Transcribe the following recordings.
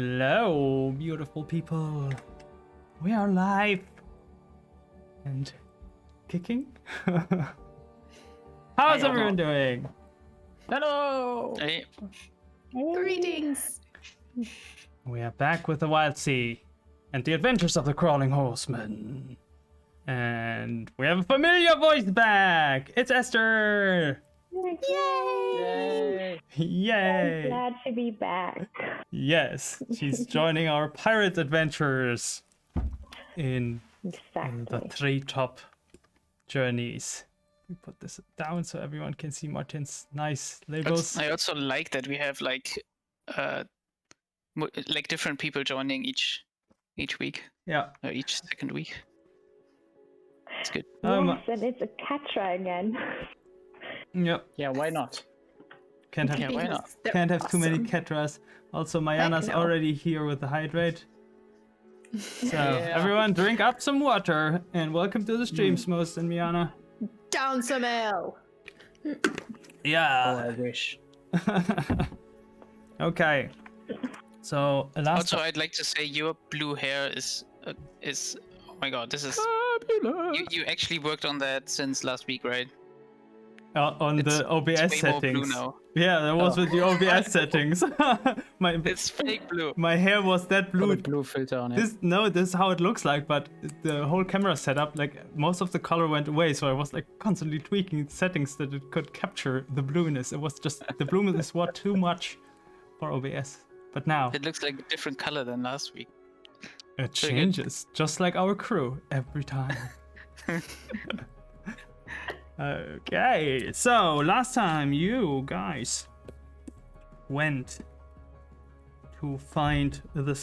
Hello, beautiful people. We are live and kicking. How's everyone doing? Hello! Hey. Greetings. We are back with the Wild Sea and the adventures of the Crawling Horseman. And we have a familiar voice back. It's Esther. Yay! Yay. Glad to be back. Yes, she's joining our pirate adventures in the Exactly. 3 top journeys. We put this down so everyone can see Martin's nice labels. I also like that we have like different people joining each week Yeah. or each second week. It's good. Yes, and it's a Catra again. Yep. Yeah, why not? Can't have Yeah, why not? can't have too many Ketras. Also, Mayana's know. already here with the hydrate. So Yeah. everyone, drink up some water and welcome to the stream, Mm. Smos and Mayana. Down some ale. Oh, Yeah. I wish. Okay. So last Also, I'd like to say your blue hair is oh my god, this is you actually worked on that since last week, right? on the OBS It's way more blue settings. now. Yeah, that was Oh. with the OBS settings. It's fake blue. my hair was that Put blue. a blue filter on it. This is how it looks like, but the whole camera setup, like most of the color went away, so I was like constantly tweaking settings that it could capture the blueness. It was just the blueness was too much for OBS. But now It looks like a different color than last week. it very good. changes, just like our crew every time. Okay, so last time you guys went to find the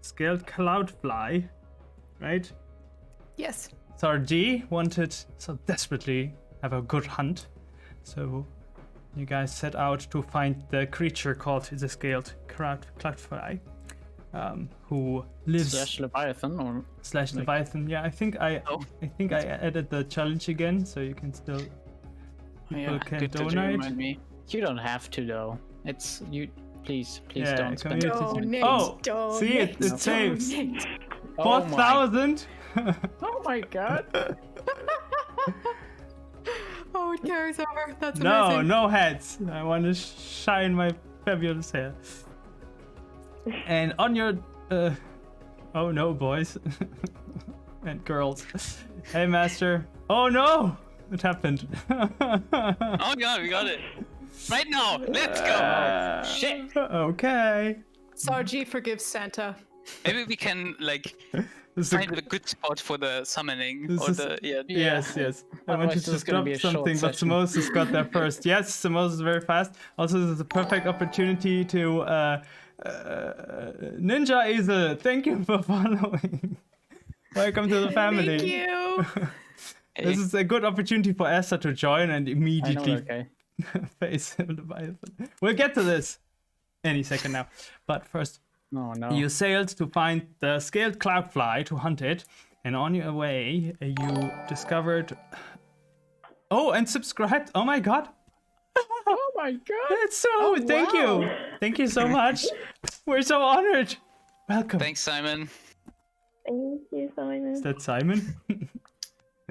scaled cloudfly, right? Yes. Sarji wanted so desperately have a good hunt, so you guys set out to find the creature called the scaled cloudfly, who lives Slash Leviathan, or slash like- Leviathan. Yeah, I think I added the challenge again, so you can still people can good to donate. remind me. you don't have to though. It's you. Please Yeah, don't spend it. community- Oh, see it saves Oh my, 4,000. oh my god! Oh, it carries over. That's No, no heads. I want to shine my fabulous hair. And on your, oh no, boys and girls. Hey, master. Oh no, it happened. Oh god, we got it. Right now, let's go. Shit! Okay. Sarji forgives Santa. Maybe we can like This is a find a good spot for the summoning This or is- the Yes, yes. I Otherwise wanted this to is just gonna drop be a short something, but session. Samoses got there first. Yes, Samoses is very fast. Also, this is a perfect opportunity to Ninja Easel. Thank you for following. Welcome to the family. Thank you. This is a good opportunity for Esther to join and I know, immediately okay. face Leviathan. We'll get to this any second now. But first, No, no. you sailed to find the scaled cloudfly to hunt it, and on your way, you discovered. Oh, and subscribed! Oh my god! Oh my god! It's so. Thank you, thank you so much. We're so honored. Welcome. Thanks, Simon. Thank you, Simon. Is that Simon?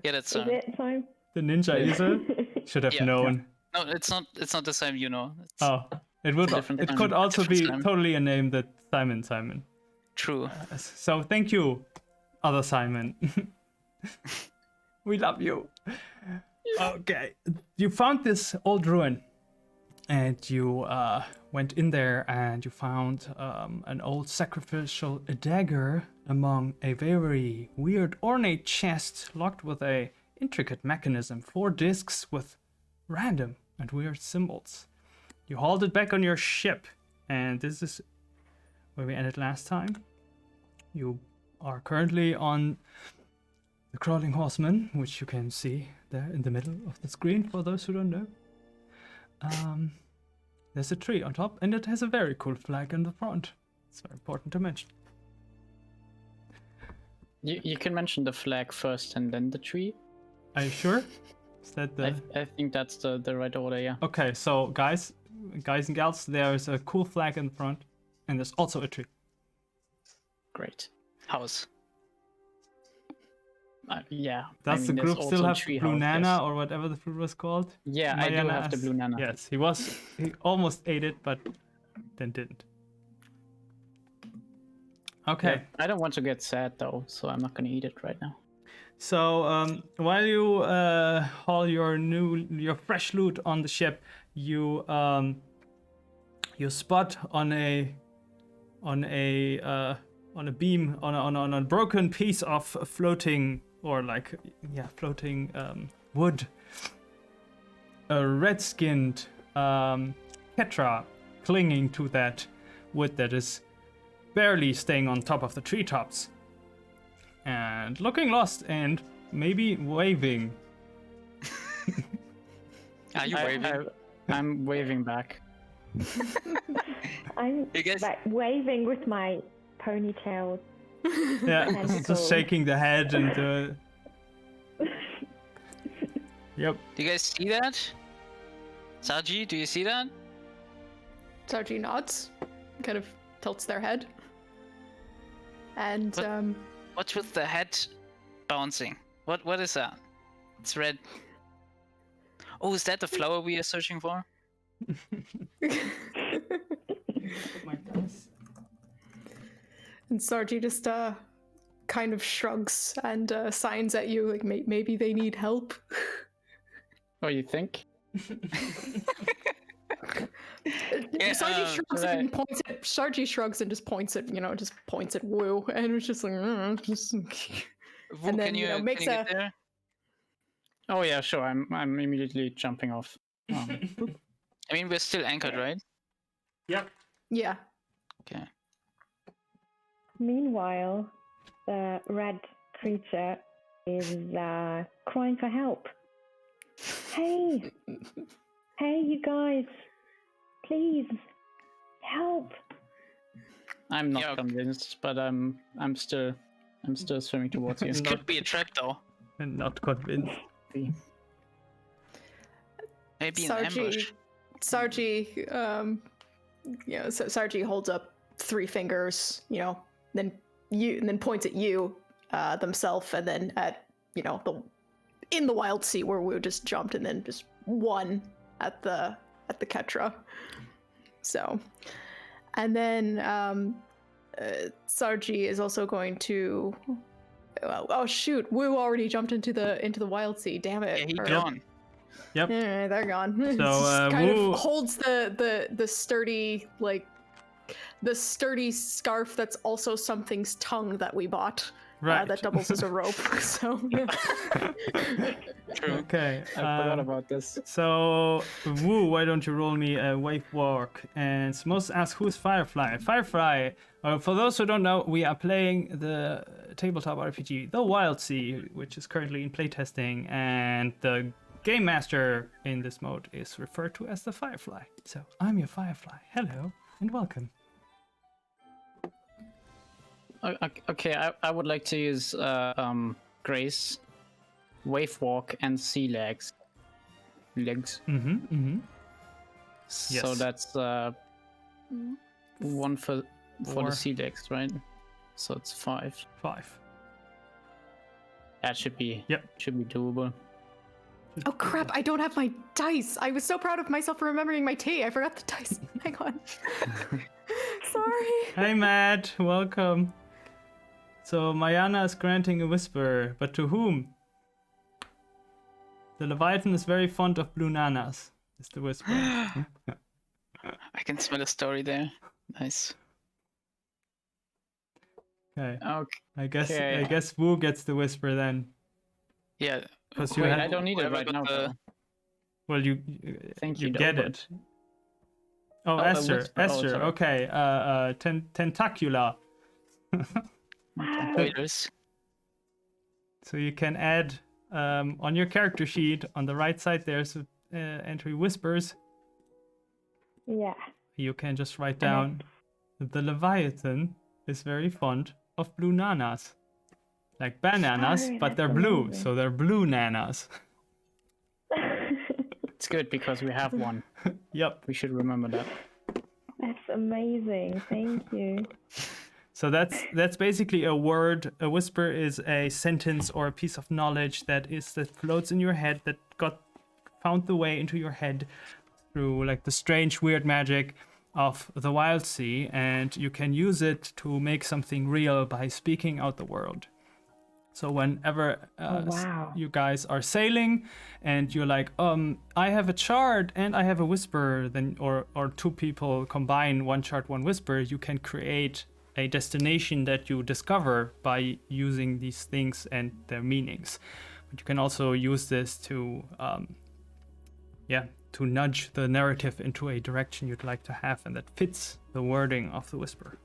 Yeah, that's Is it Simon? The ninja Easel? Should have Yeah. known. No, it's not. It's not the same. You know. It's Oh, it would. different It Simon. could also be Different Simon. totally a name that Simon. true. So thank you, other Simon. We love you. Okay, you found this old ruin, and you went in there, and you found an old sacrificial dagger among a very weird ornate chest locked with a intricate mechanism, 4 discs with random and weird symbols. You hauled it back on your ship, and this is where we ended last time. You are currently on the Crawling Horseman, which you can see there in the middle of the screen for those who don't know. There's a tree on top, and it has a very cool flag in the front. It's very important to mention. You can mention the flag first and then the tree. Are you sure? Is that the... I think that's the right order, yeah. Okay, so guys and gals, there's a cool flag in the front, And there's also a tree. Great. House. Yeah. Does the there's group also still a have tree Blue house, Nana yes. or whatever the fruit was called? Yeah, I do have the Mayanas. blue nana. Yes, he almost ate it, but then didn't. Okay. Yeah, I don't want to get sad though, so I'm not gonna eat it right now. So while you haul your fresh loot on the ship, you spot on a beam on a broken piece of floating floating wood. A red-skinned Ketra clinging to that wood that is barely staying on top of the treetops. And looking lost and maybe waving. Are you waving? I'm waving back. I'm You guys- like waving with my ponytail. Yeah, Tentacle. just shaking the head and. Yep. Do you guys see that? Saji, do you see that? Sarji nods, kind of tilts their head. And What? What's with the head bouncing? What is that? It's red. Oh, is that the flower we are searching for? And Sarji just kind of shrugs and signs at you like maybe they need help. Oh, you think? Sarji shrugs should and points at Sarji shrugs and just points at Wu, and it's just like just. Wu, And then, can you, makes can you get there? Oh yeah, sure. I'm immediately jumping off. I mean, we're still anchored, right? Yep. Yeah. Okay. Meanwhile, the red creature is crying for help. Hey! Hey, you guys! Please! Help! I'm not Yeah. convinced, but I'm still swimming towards you. This could be a trap, though. And not convinced. Maybe an ambush. Sarji, Sarji holds up 3 fingers, then points at you, themselves, and then at, in the wild sea where we just jumped, and then just 1 at the Ketra. So, and then Sarji is also going to. Oh shoot! Wu already jumped into the wild sea. Damn it! Yeah, he Or- gone. Yep. Yeah, they're gone. So, Just kind Wu- of holds the sturdy scarf that's also something's tongue that we bought. Right. That doubles as a rope. So True. Okay. I forgot about this. So, Wu, why don't you roll me a wave walk? And Smos asks, who's Firefly? Firefly, for those who don't know, we are playing the tabletop RPG, The Wild Sea, which is currently in playtesting, and the game master in this mode is referred to as the Firefly. So, I'm your Firefly. Hello, and welcome. Okay, I would like to use Grace, Wave Walk, and Sea Legs. Mm-hmm. So Yes. that's 1 for Four. the Sea Legs, right? So it's 5. 5. That should be Yep. doable. oh crap! I don't have my dice. I was so proud of myself for remembering my tea. I forgot the dice. Hang on. Sorry. Hey, Matt, welcome. So, Mayana is granting a whisper, but to whom? The Leviathan is very fond of blue nanas, is the whisper. I can smell a story there. Nice. Okay, Okay. I Okay. guess Wu gets the whisper then. Yeah. 'Cause you Wait, had- I don't need it whoever right got now. the- though. Well, you Thank you you, get though, it. Oh, the Esther, whisper. Oh, Esther. sorry. Okay, tentacula. Waiters. So you can add on your character sheet on the right side. There's a entry whispers. Yeah. You can just write down the Leviathan is very fond of blue nanas. Like bananas, Sorry, but they're that's blue, amazing. so they're blue nanas. It's good because we have one. Yep. We should remember that. That's amazing. Thank you. So that's basically a word. A whisper is a sentence or a piece of knowledge that floats in your head, that got found the way into your head through like the strange weird magic of the wild sea, and you can use it to make something real by speaking out the word. So whenever wow. you guys are sailing and you're like, I have a chart and I have a whisper, then or two people combine one chart, one whisper, you can create a destination that you discover by using these things and their meanings. But you can also use this to to nudge the narrative into a direction you'd like to have, and that fits the wording of the whisper.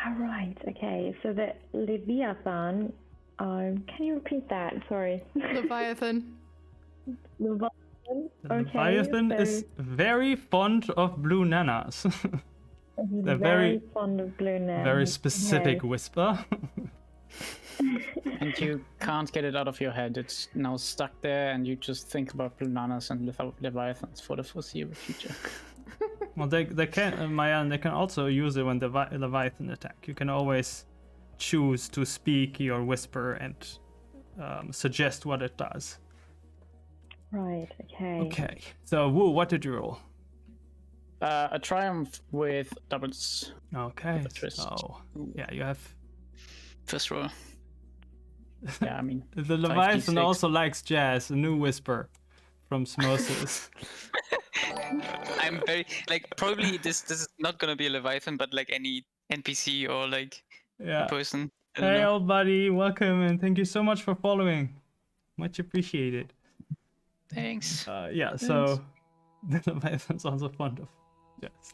All right. Okay. So the Leviathan. Can you repeat that? Sorry. Leviathan. Leviathan. The Leviathan is very fond of blue nanas. They're very fond of blue nanas. Very specific whisper. And you can't get it out of your head. It's now stuck there, and you just think about bananas and leviathans for the foreseeable future. Well, they can, Mayan, they can also use it when the Leviathan attack. You can always choose to speak your whisper and suggest what it does. Right. Okay. Okay. So, Wu, what did you roll? A triumph with doubles. Okay. With a twist. So, yeah, you have. First roll. Yeah, I mean. The Leviathan also likes jazz, a new whisper from Smosis. I'm very probably this is not gonna be a Leviathan, but like any NPC or like a person. I don't Hey, know. old buddy, welcome and thank you so much for following. Much appreciated. Thanks. So the Leviathan's also fond of.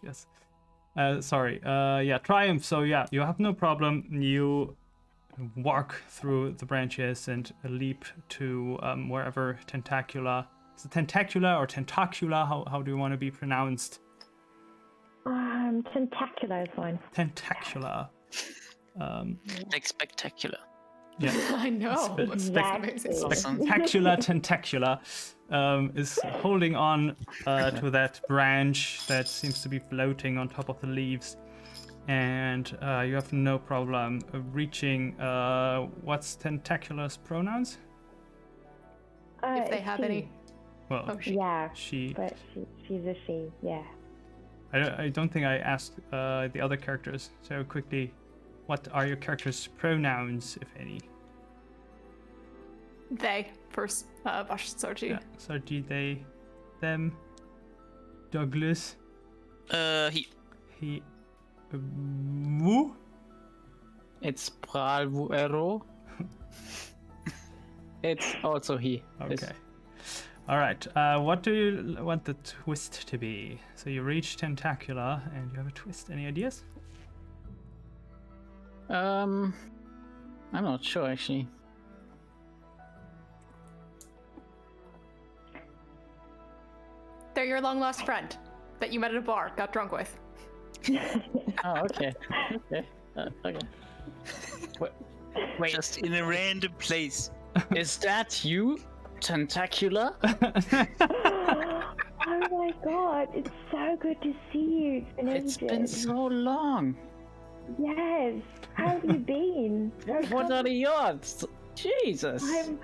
Yes. Triumph. So yeah, you have no problem. You walk through the branches and leap to wherever Tentacula. Is it Tentacula or Tentacula? How do you want to be pronounced? Tentacular is fine. Tentacula. Like spectacular. Yeah. I know. Exactly. Spectacular Tentacula is holding on to that branch that seems to be floating on top of the leaves. And you have no problem reaching. What's Tentacular's pronouns? If they have she. any. Well, Yeah. she. But she's a she. Yeah. I don't think I asked the other characters so quickly. What are your characters' pronouns, if any? They first. Vash Sarji. Yeah, Sarji, they, them. Douglas. He. Wu. It's Pralvuero. It's also he. Okay. All right. What do you want the twist to be? So you reach Tentacula and you have a twist. Any ideas? I'm not sure actually. They're your long lost friend that you met at a bar, got drunk with. Oh, okay. Okay. Okay. Wait. Just in a random place. Is that you, Tentacula? Oh my god, it's so good to see you. It's been so long. Yes. How have you been? What are the odds? Jesus. I'm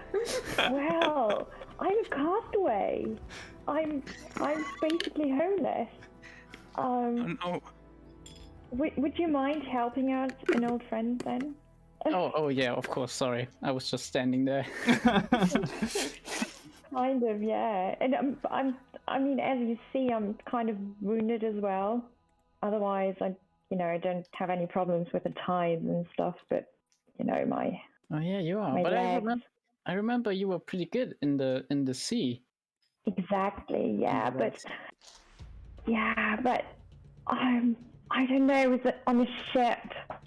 a castaway. I'm basically homeless. Oh no. Would you mind helping out an old friend then? Oh yeah, of course. Sorry, I was just standing there. Kind of, yeah. And I mean, as you see, I'm kind of wounded as well. Otherwise, I don't have any problems with the tides and stuff. But my. Oh yeah, you are. My But legs. I remember you were pretty good in the sea. Exactly, yeah, Right. but I don't know, was it on a ship?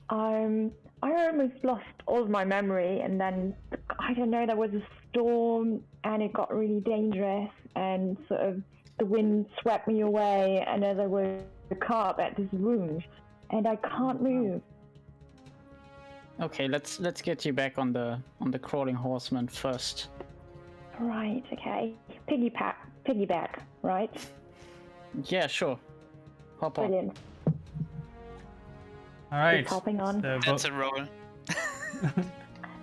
I almost lost all of my memory, and then I don't know, there was a storm and it got really dangerous, and sort of the wind swept me away, and as I was up at this wound, and I can't move. Okay, let's get you back on the crawling horseman first. Right, okay. Piggyback, right? Yeah, sure. hop on. Brilliant. All right. He's hopping on. That's a roll.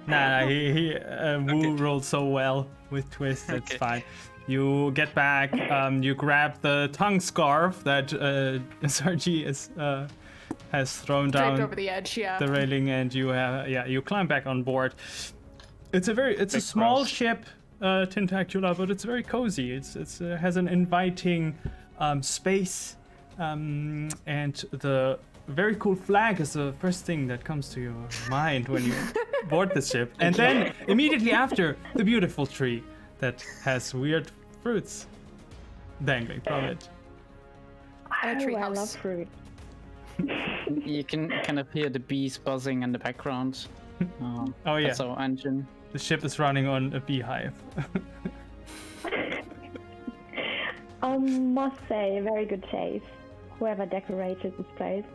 Nah, Wu rolled so well with twist. It's Okay. fine. You get back. You grab the tongue scarf that Sargi has thrown Draped down over the edge, yeah. the railing, and you climb back on board. It's a small gross. ship, Tentacula, but it's very cozy. It has an inviting space, and the very cool flag is the first thing that comes to your mind when you board the ship. And then immediately after, the beautiful tree that has weird fruits dangling from it. And a Oh, I love treehouse. fruit. You can kind of hear the bees buzzing in the background. Oh yeah, That's our engine. the ship is running on a beehive. I must say, very good taste. Whoever decorated this place.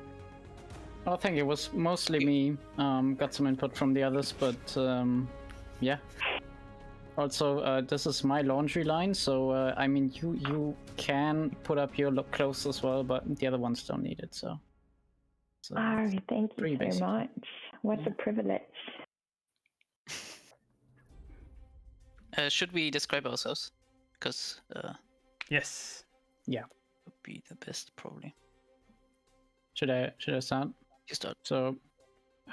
I think it was mostly me. Got some input from the others, but yeah. Also, this is my laundry line, so I mean, you can put up your clothes as well, but the other ones don't need it. So Oh, thank you pretty so basic. much. What a privilege. Should we describe ourselves? Because Yes. would be the best probably. should I start? You start. So,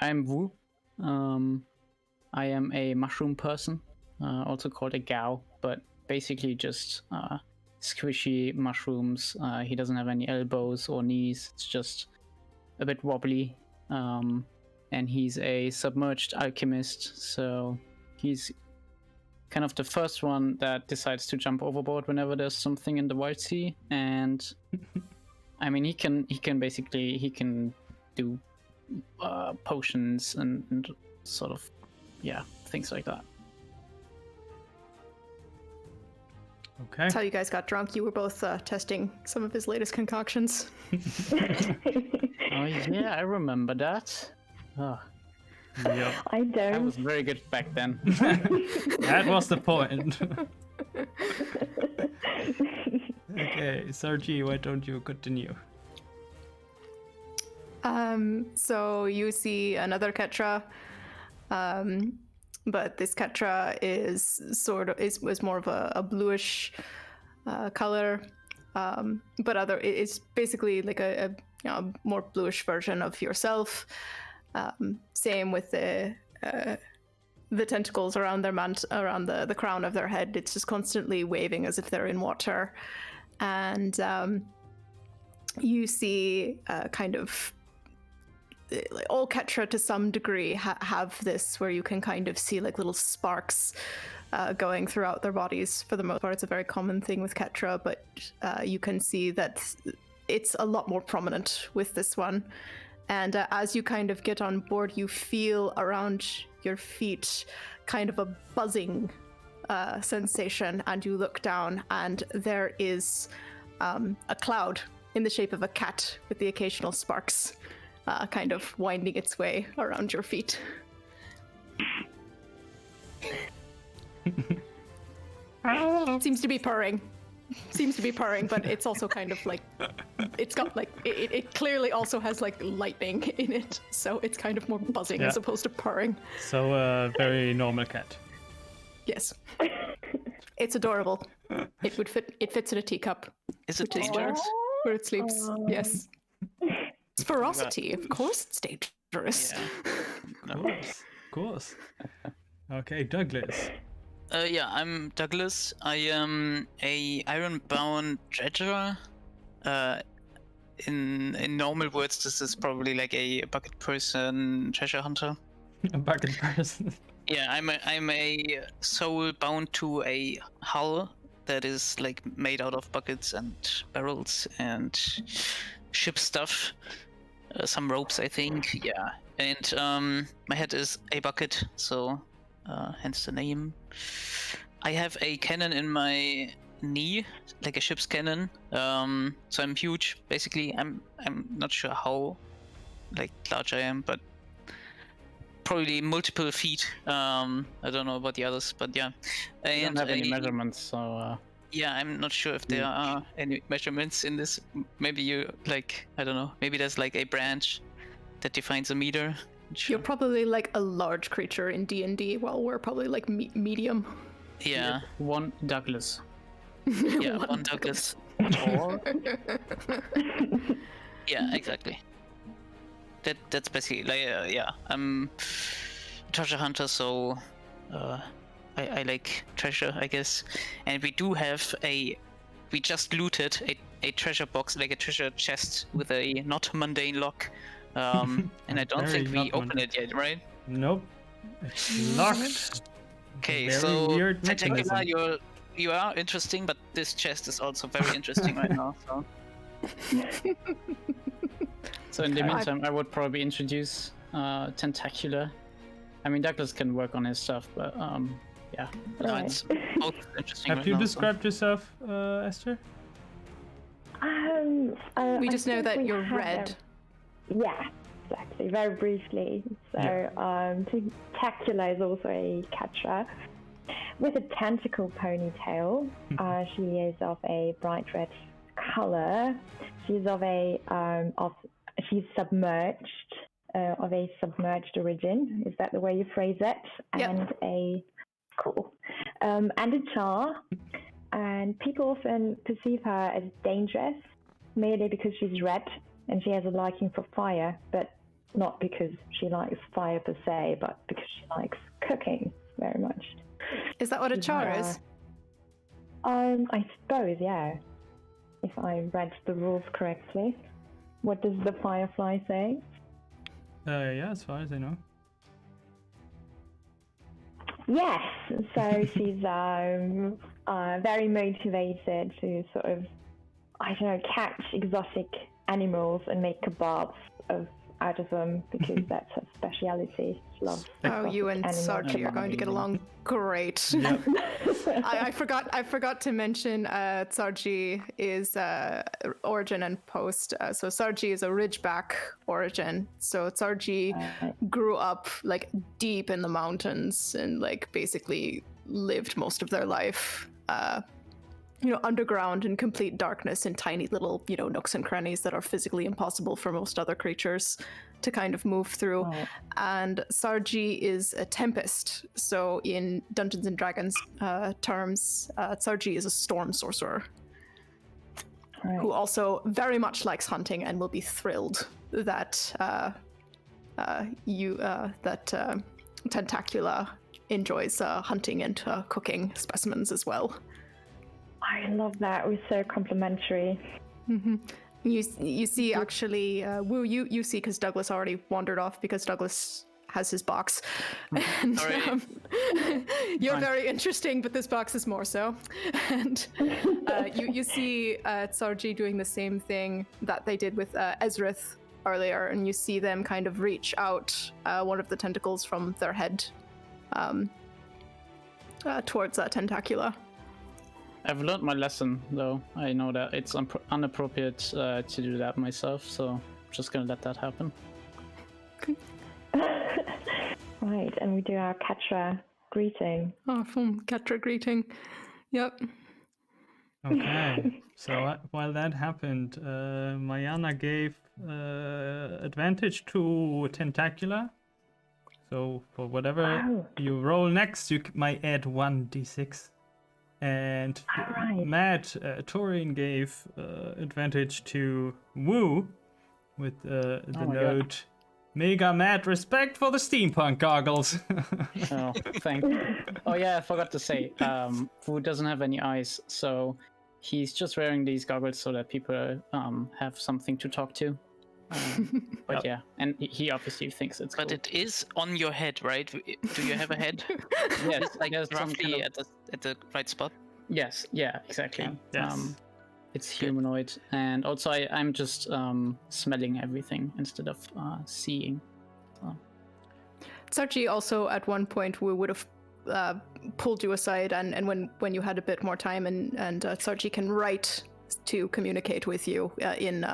I'm Wu. I am a mushroom person, also called a Gao, but basically just squishy mushrooms. He doesn't have any elbows or knees. It's just a bit wobbly. And he's a submerged alchemist, so he's kind of the first one that decides to jump overboard whenever there's something in the wild sea. And I mean, he can do potions and sort of things like that. Okay. That's how you guys got drunk. You were both testing some of his latest concoctions. Oh yeah, I remember that. Oh, Yep. I I don't. was very good back then. That was the point. Okay, Sargi, why don't you continue? So you see another Ketra, but this Ketra is more of a bluish color, but it's basically like a more bluish version of yourself. Same with the tentacles around their around the crown of their head. It's just constantly waving as if they're in water, and you see kind of like all Ketra to some degree have this where you can kind of see like little sparks going throughout their bodies. For the most part, it's a very common thing with Ketra, but you can see that it's a lot more prominent with this one. And as you kind of get on board, you feel around your feet kind of a buzzing sensation, and you look down, and there is a cloud in the shape of a cat with the occasional sparks kind of winding its way around your feet. Seems to be purring, but it's also kind of like it's got like it clearly also has like lightning in it, so it's kind of more buzzing Yeah. as opposed to purring. So, very normal cat. Yes, it's adorable. It fits in a teacup Is it Which is dangerous? where it sleeps. Yes, it's ferocity. Of course, it's dangerous. Yeah. Of course. Okay, Douglas. Yeah, I'm Douglas. I am a iron-bound treasurer. In normal words, this is probably like a bucket person, treasure hunter. A bucket person. Yeah, I'm a soul bound to a hull that is like made out of buckets and barrels and ship stuff. Some ropes, I think. Yeah, and my head is a bucket, so hence the name. I have a cannon in my knee, like a ship's cannon. So I'm huge. Basically, I'm not sure how like large I am, but probably multiple feet. I don't know about the others, but yeah. I don't And have any measurements, so Yeah, I'm not sure if there are any measurements in this. Maybe you like, I don't know. Maybe there's like a branch that defines a meter. You're probably like a large creature in D&D, while we're probably like medium. Yeah, One Douglas. yeah, one Douglas. Tall. Yeah, exactly. That's basically like yeah. I'm a treasure hunter, so I like treasure, I guess. And we do have we just looted a treasure box, like a treasure chest with a not mundane lock. And I don't Very think we not opened it yet, right? Nope. It's locked. Okay, Very so weird Tentacular, mechanism. you are interesting, but this chest is also very interesting right now. So So in the meantime, I would probably introduce Tentacular. I mean, Douglas can work on his stuff, but yeah. no, Right. it's both interesting. Have right you now, so- described yourself, Esther? We I just know think that we you're have red. Yeah, exactly. Very briefly. So, Tentacular is also a catcher with a tentacle ponytail. She is of a bright red color. She's she's submerged, of a submerged origin. Is that the way you phrase it? Yep. And and a char. And people often perceive her as dangerous, merely because she's red and she has a liking for fire, but not because she likes fire per se, but because she likes cooking very much. Is that what a char is? I suppose, yeah. If I read the rules correctly. What does the firefly say? Yeah, as far as I know. Yes, so she's very motivated to sort of, I don't know, catch exotic animals and make kebabs out of them because that's her speciality. She loves Oh, you and exotic Sarchi are animals. going to get along great. Yep. I forgot to mention Sarji is origin and post. So Sarji is a Ridgeback origin. So Sarji grew up like deep in the mountains and like basically lived most of their life underground in complete darkness in tiny little, nooks and crannies that are physically impossible for most other creatures to kind of move through. Right. And Sarji is a tempest. So in Dungeons and Dragons terms, Sarji is a storm sorcerer Right. who also very much likes hunting and will be thrilled that Tentacula enjoys hunting and cooking specimens as well. I love that. We're so complimentary. Mm-hmm. You see, actually, Woo, you see, because Douglas already wandered off because Douglas has his box. And, Sorry. you're very interesting, but this box is more so. And you see Sarji doing the same thing that they did with Ezrith earlier, and you see them kind of reach out one of the tentacles from their head towards Tentacula. I've learned my lesson, though. I know that it's inappropriate to do that myself, so I'm just gonna let that happen. Right, and we do our Katra greeting. Oh, from Ketra greeting. Yep. Okay. So while that happened, Mayana gave advantage to Tentacula. So for whatever you roll next, you might add 1d6. And Alright. Matt, Torin gave advantage to Woo with the my God. note, Mega Mad respect for the steampunk goggles. Oh, thank. Oh yeah, I forgot to say. Fu doesn't have any eyes, so he's just wearing these goggles so that people have something to talk to. But yeah, and he obviously thinks it's But cool. it is on your head, right? Do you have a head? Yes, It's like there's some roughly kind of- at the right spot. Yes, yeah, exactly. Yes. It's humanoid, and also I'm just smelling everything instead of seeing. Sarchi also at one point we would have pulled you aside, and when you had a bit more time, and Sarchi can write to communicate with you in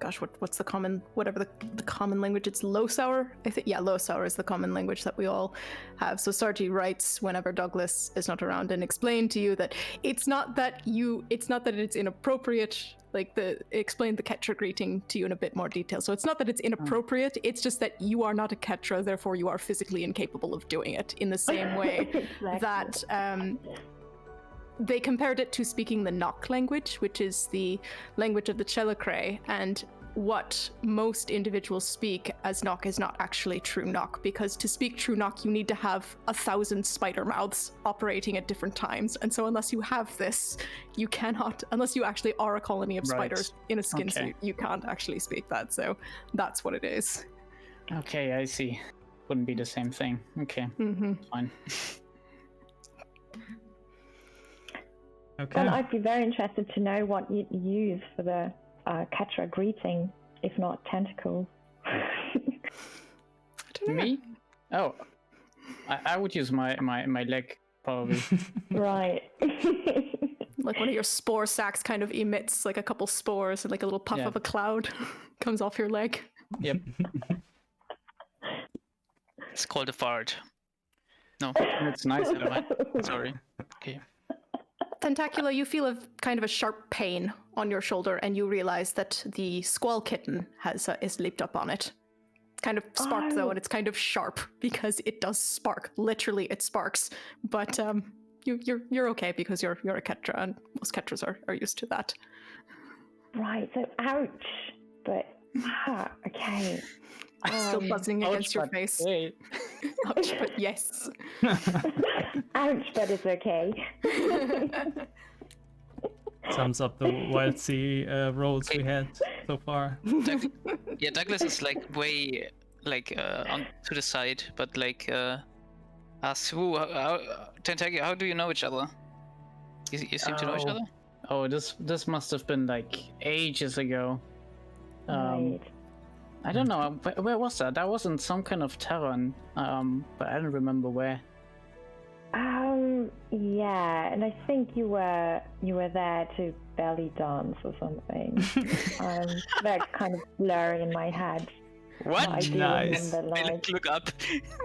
gosh, what's the common, whatever the common language? It's Low-Sour, I think. Yeah, Low-Sour is the common language that we all have. So Sarji writes whenever Douglas is not around and explain to you that it's not that it's inappropriate. Like explain the Ketra greeting to you in a bit more detail. So it's not that it's inappropriate. It's just that you are not a Ketra, therefore you are physically incapable of doing it. In the same way Exactly. that. They compared it to speaking the Nok language, which is the language of the Chelacrae, and what most individuals speak as Nok is not actually true Nok, because to speak true Nok, you need to have 1,000 spider mouths operating at different times. And so unless you have this, you cannot, unless you actually are a colony of spiders in a skin suit, you can't actually speak that. So that's what it is. Okay, I see. Wouldn't be the same thing. Okay, fine. Okay. Well, I'd be very interested to know what you'd use for the Ketra greeting, if not tentacles. Me? Oh, I would use my leg probably. Right. Like one of your spore sacs kind of emits like a couple spores and like a little puff of a cloud comes off your leg. Yep. It's called a fart. No, It's nice. never mind. Sorry. Okay. Tentacula, you feel a kind of a sharp pain on your shoulder, and you realize that the squall kitten is leaped up on it. Kind of sparked though, and it's kind of sharp because it does spark. Literally, it sparks. But you're okay because you're a Ketra, and most Ketras are used to that. Right, so ouch. But, okay. Still buzzing against your but face. hey. Ouch, but yes. Ouch, but it's okay. Sums up the wild sea rolls we had so far. Yeah, Douglas is like way on to the side, but like asks who, Tentacle, how do you know each other? You seem to know each other. Oh, this must have been like ages ago. Right. I don't know. Where was that? That wasn't some kind of Terran, but I don't remember where. Yeah, and I think you were there to belly dance or something. That kind of blurring in my head. What? I do Nice. remember, I like, look up.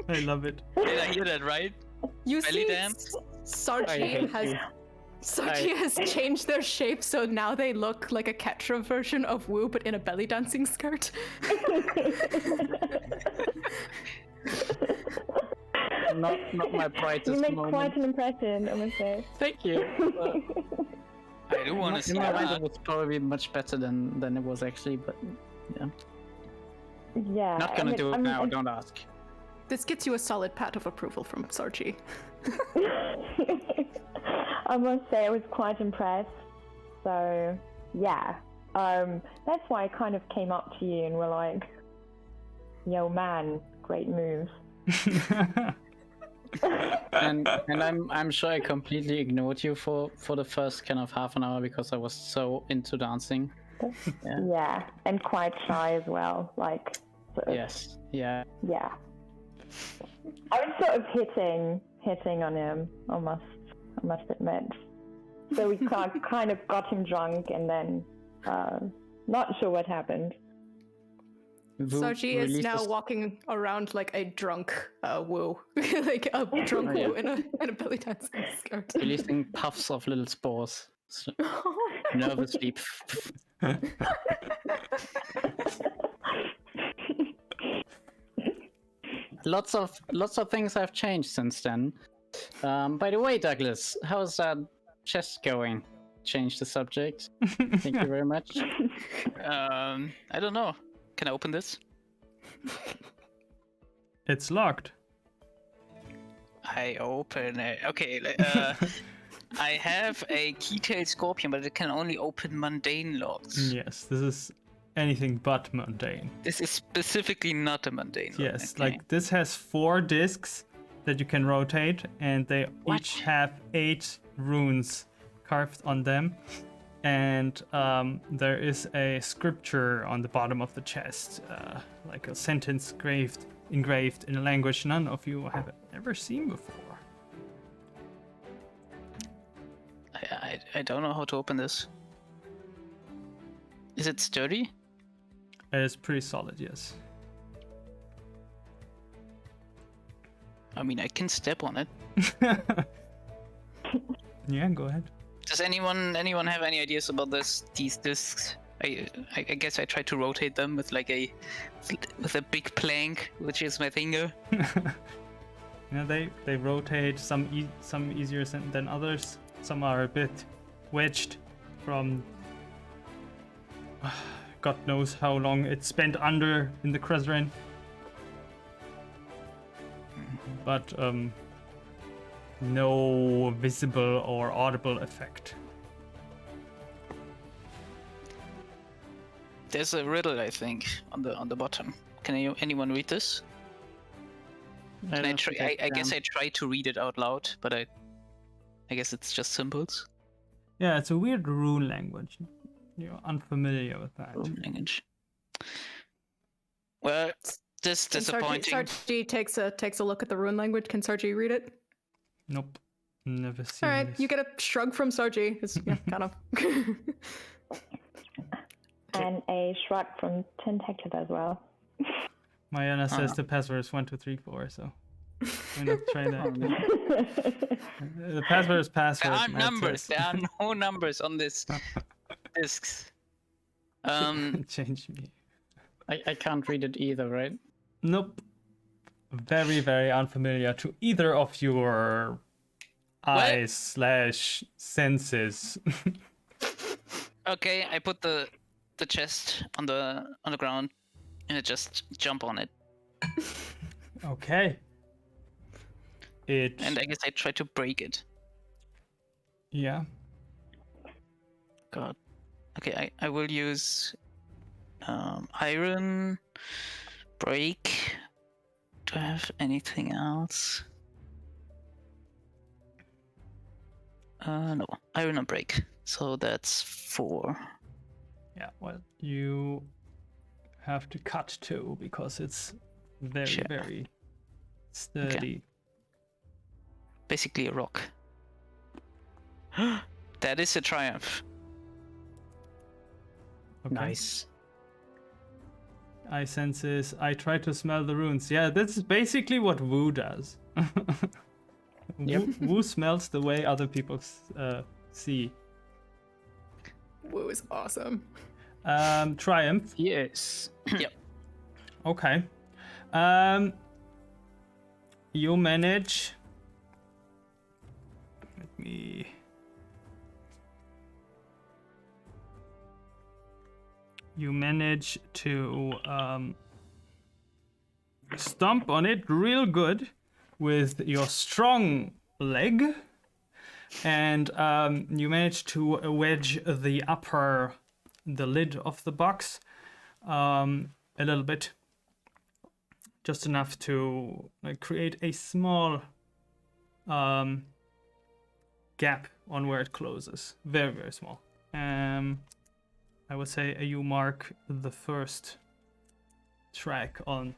I love it. Did I hear that right? You Belly see, dance? Sarji has changed their shape, so now they look like a Ketra version of Wu, but in a belly dancing skirt. Not my brightest you make moment. quite an impression, I must say. Thank you. I do want to see In my mind, that. it was probably much better than it was actually, but yeah. Yeah. Not gonna do it now. I'm- Don't ask. This gets you a solid pat of approval from Sarji. I must say I was quite impressed. So yeah, that's why I kind of came up to you and were like, "Yo, man, great move." and I'm sure I completely ignored you for the first kind of half an hour because I was so into dancing. Yeah, and quite shy as well. Like, sort of, Yes. Yeah. yeah. I was sort of hitting on him. I must admit. So we kind of got him drunk, and then not sure what happened. Sarji is now walking around like a drunk Wu, like a drunk Wu in a belly dancing skirt. releasing puffs of little spores. So, nervously. Lots of things have changed since then. By the way, Douglas, how's that chest going? Change the subject. Thank you very much. I don't know. Can I open this? It's locked. I open it. Okay. I have a keytail scorpion, but it can only open mundane locks. Yes, this is anything but mundane. This is specifically not a mundane lock. Yes, okay. like this has 4 discs that you can rotate, and they each have 8 runes carved on them. And there is a scripture on the bottom of the chest, like a sentence engraved in a language none of you have ever seen before. I don't know how to open this. Is it sturdy? It's pretty solid, yes. I mean, I can step on it. Yeah, go ahead. Does anyone have any ideas about these discs? I guess I try to rotate them with like a big plank, which is my finger. Yeah, they rotate. Some easier than others. Some are a bit wedged from God knows how long it's spent under in the Krezrin. But no visible or audible effect. There's a riddle, I think, on the bottom. Can anyone read this? Can I try? I guess I try to read it out loud, but I guess it's just symbols. Yeah, it's a weird rune language. You're unfamiliar with that. Rune language. Well, this Can disappointing. Sarji takes a look at the rune language. Can Sarji read it? Nope. Never seen All right, this. you get a shrug from Sarji. It's kind of. And a shrug from Tentacle as well. Mariana says the password is 1234, so why not try that? The password is password. There are Matt numbers. says. There are no numbers on this discs. Change me. I can't read it either, right? Nope. Very, very unfamiliar to either of your eyes / senses. Okay, I put the chest on the ground and I just jump on it. Okay. And I guess I try to break it. Yeah. God. Okay, I will use iron, break. Do I have anything else? No, iron and break. So that's 4. Yeah, well, you have to cut 2 because it's very, Sure. very sturdy. Basically a rock. That is a triumph. Okay. Nice. I senses. I try to smell the runes. Yeah, that's basically what Wu does. Yep. Wu smells the way other people see. Woo is awesome. Triumph. Yes. Yep. Okay. You manage. Let me. You manage to stomp on it real good with your strong leg, and you manage to wedge the lid of the box a little bit, just enough to create a small gap on where it closes. Very, very small. I would say you mark the first track on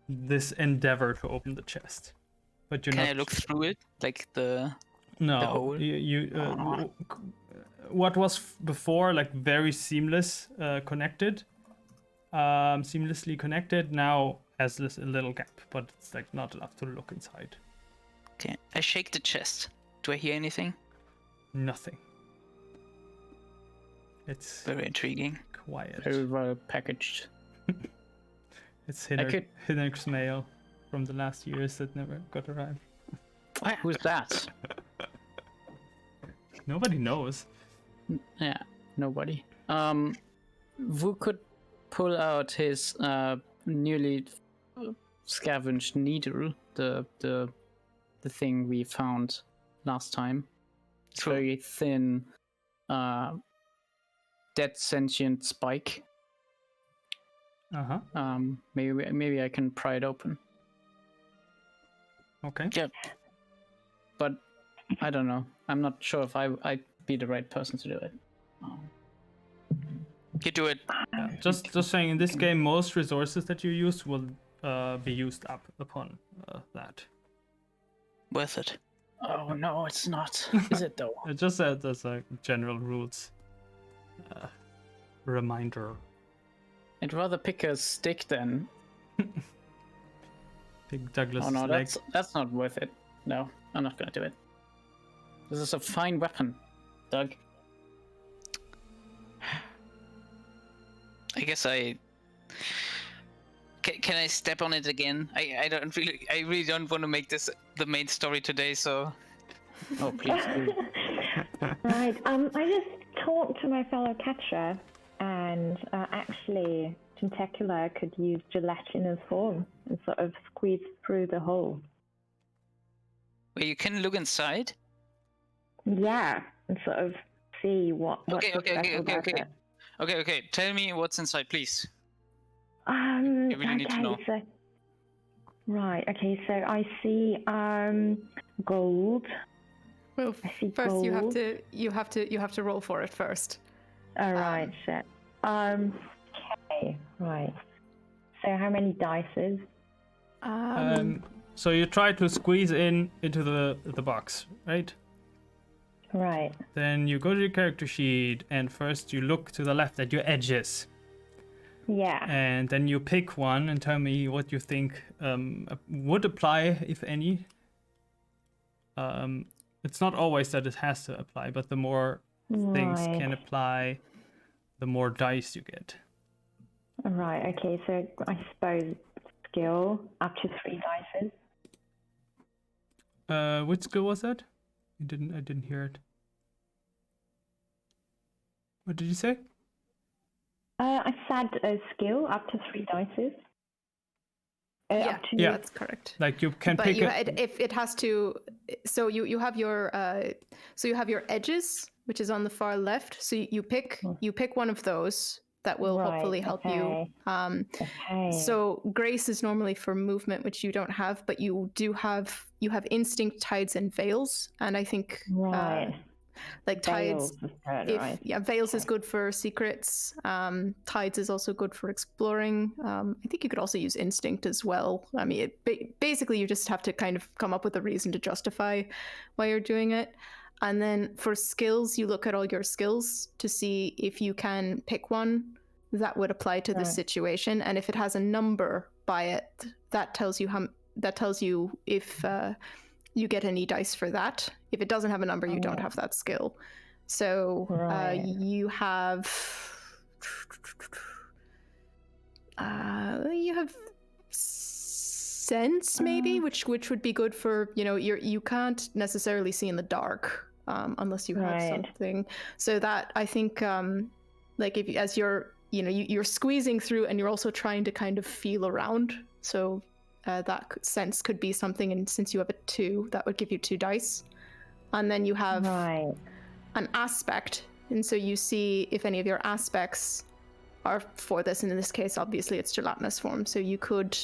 this endeavor to open the chest. But you're Can not. I look through it? Like the No. hole? What was before like very seamless, connected, seamlessly connected, now has this little gap, but it's like not enough to look inside. Okay, I shake the chest. Do I hear anything? Nothing. It's Very intriguing. quiet. Very well packaged. It's could- Hinnerk's mail from the last years that never got arrived. Who's that? Nobody knows. Yeah, nobody. Wu could pull out his newly scavenged needle, the thing we found last time. It's Cool. very thin, dead sentient spike. Uh-huh. Maybe I can pry it open, Okay. Yeah. but I don't know. I'm not sure if I'd be the right person to do it. You do it. Yeah. Just saying, in this game, most resources that you use will be used up upon that. Worth it. Oh no, it's not. Is it though? It just said as a general rules reminder. I'd rather pick a stick then. Big Douglas Oh no, leg. that's not worth it. No, I'm not gonna do it. This is a fine weapon, Doug. I guess can I step on it again? I really don't want to make this the main story today, so Oh, please do. Right. I just talked to my fellow catcher, and actually, Tentacular could use gelatinous form and sort of squeeze through the hole. where you can look inside. Yeah, and sort of see what's Okay. special about it. Okay. Tell me what's inside, please. I really need to know. So, right. Okay. So I see gold. Well, I see first gold. you have to roll for it first. All right. Shit. Okay. Right. So how many dices? So you try to squeeze into the box, right? Right. Then you go to your character sheet, and first you look to the left at your edges, Yeah. and then you pick one and tell me what you think would apply, if any. It's not always that it has to apply, but the more things Right. can apply, the more dice you get. Right. Okay. So I suppose skill up to 3 dices. Which skill was that? I didn't hear it. What did you say? I said a skill up to 3 dices. Yeah, Up to that's correct. Like you can But pick if it has to, so you have your edges, which is on the far left. So you pick one of those that will Right, hopefully help you. Okay. So grace is normally for movement, which you don't have, but you have instinct, tides, and veils, and I think Right. like tides. Veils is good, right? Yeah, veils is good for secrets. Tides is also good for exploring. I think you could also use instinct as well. I mean, basically, you just have to kind of come up with a reason to justify why you're doing it. And then for skills, you look at all your skills to see if you can pick one that would apply to the situation, and if it has a number by it, that tells you if you get any dice for that. If it doesn't have a number, you don't have that skill. So you have sense maybe, which would be good for, you can't necessarily see in the dark unless you have something. So that I think like if as you're you're squeezing through and you're also trying to kind of feel around. So that sense could be something, and since you have a 2, that would give you 2 dice. And then you have an aspect, and so you see if any of your aspects are for this, and in this case obviously it's gelatinous form, so you could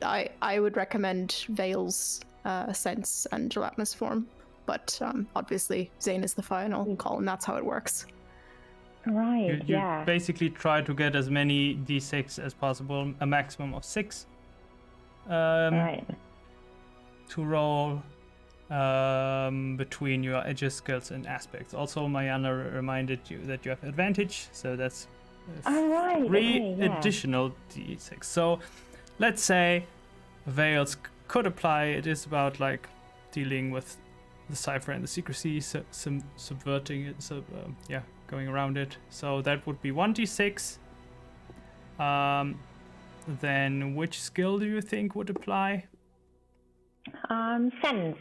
I would recommend Veil's sense and gelatinous form, but obviously Zane is the final call, and that's how it works. Right. You basically try to get as many d6 as possible, a maximum of 6 right. to roll between your edges, skills, and aspects. Also, Mariana reminded you that you have advantage, so that's 3 additional d6. So let's say Veils could apply. It is about like dealing with the cipher and the secrecy, subverting it, going around it. So that would be 1d6. Then which skill do you think would apply? Sense.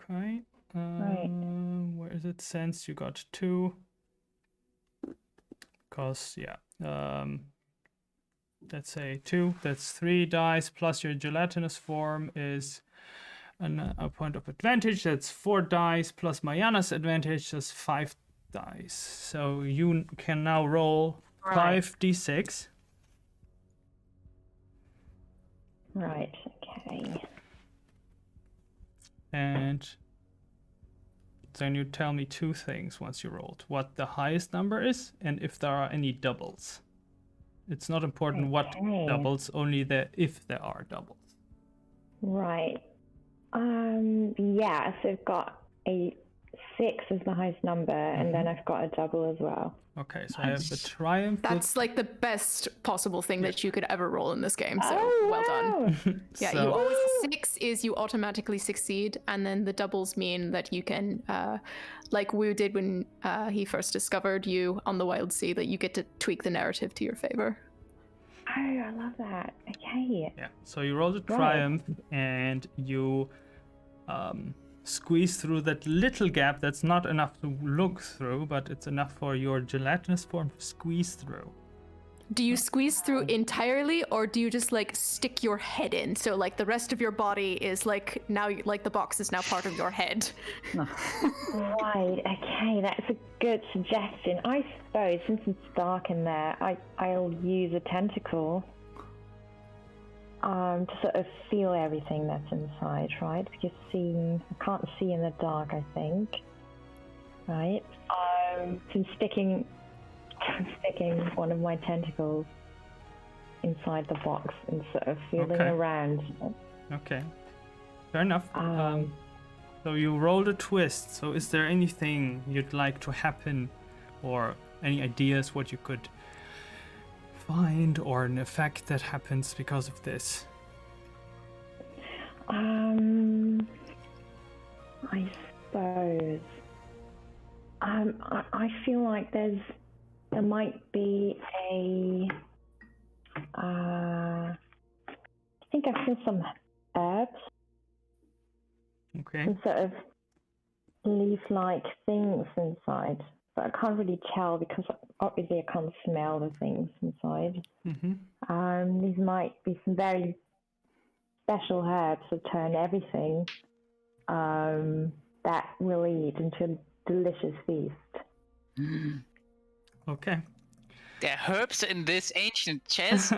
Okay. Where is it? Sense, you got 2. Because, let's say 2. That's 3 dice, plus your gelatinous form is a point of advantage. That's 4 dice, plus Mariana's advantage, that's 5 dice. So you can now roll 5d6. Right, okay. And then you tell me 2 things once you rolled. What the highest number is, and if there are any doubles. It's not important what doubles, only if there are doubles. Right. So I've got a 6 is the highest number, and then I've got a double as well. Okay, so I have the triumph. That's like the best possible thing that you could ever roll in this game. So well wow. done. Yeah, So- you always 6 is you automatically succeed, and then the doubles mean that you can, like Wu did when he first discovered you on the Wild Sea, that you get to tweak the narrative to your favor. Oh, I love that. Okay. Yeah. So you roll the triumph, and you squeeze through that little gap that's not enough to look through, but it's enough for your gelatinous form to squeeze through. Do you squeeze through entirely, or do you just like stick your head in? So like the rest of your body is like now, like the box is now part of your head. Right, okay, that's a good suggestion. I suppose since it's dark in there, I'll use a tentacle to sort of feel everything that's inside, right? Because I can't see in the dark, I think. Right? So I'm sticking one of my tentacles inside the box and sort of feeling Okay. around. Okay. Fair enough. So you rolled a twist. So is there anything you'd like to happen, or any ideas what you could find, or an effect that happens because of this? I suppose. I feel like there might be I think I feel some herbs, Okay. some sort of leaf-like things inside, but I can't really tell because obviously I can't smell the things inside. Mm-hmm. These might be some very special herbs that turn everything that we'll eat into a delicious feast. Okay. There are herbs in this ancient chest.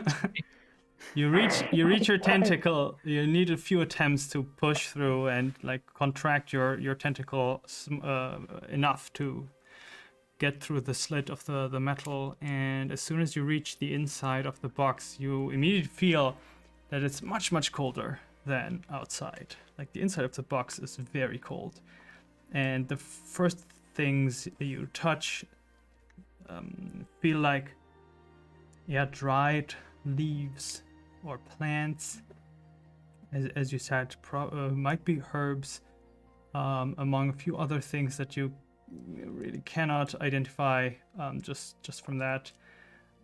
You reach your tentacle. You need a few attempts to push through and like contract your tentacle enough to get through the slit of the metal. And as soon as you reach the inside of the box, you immediately feel that it's much colder than outside. Like the inside of the box is very cold, and the first things you touch feel like dried leaves or plants, as you said, might be herbs, among a few other things that you really cannot identify just from that,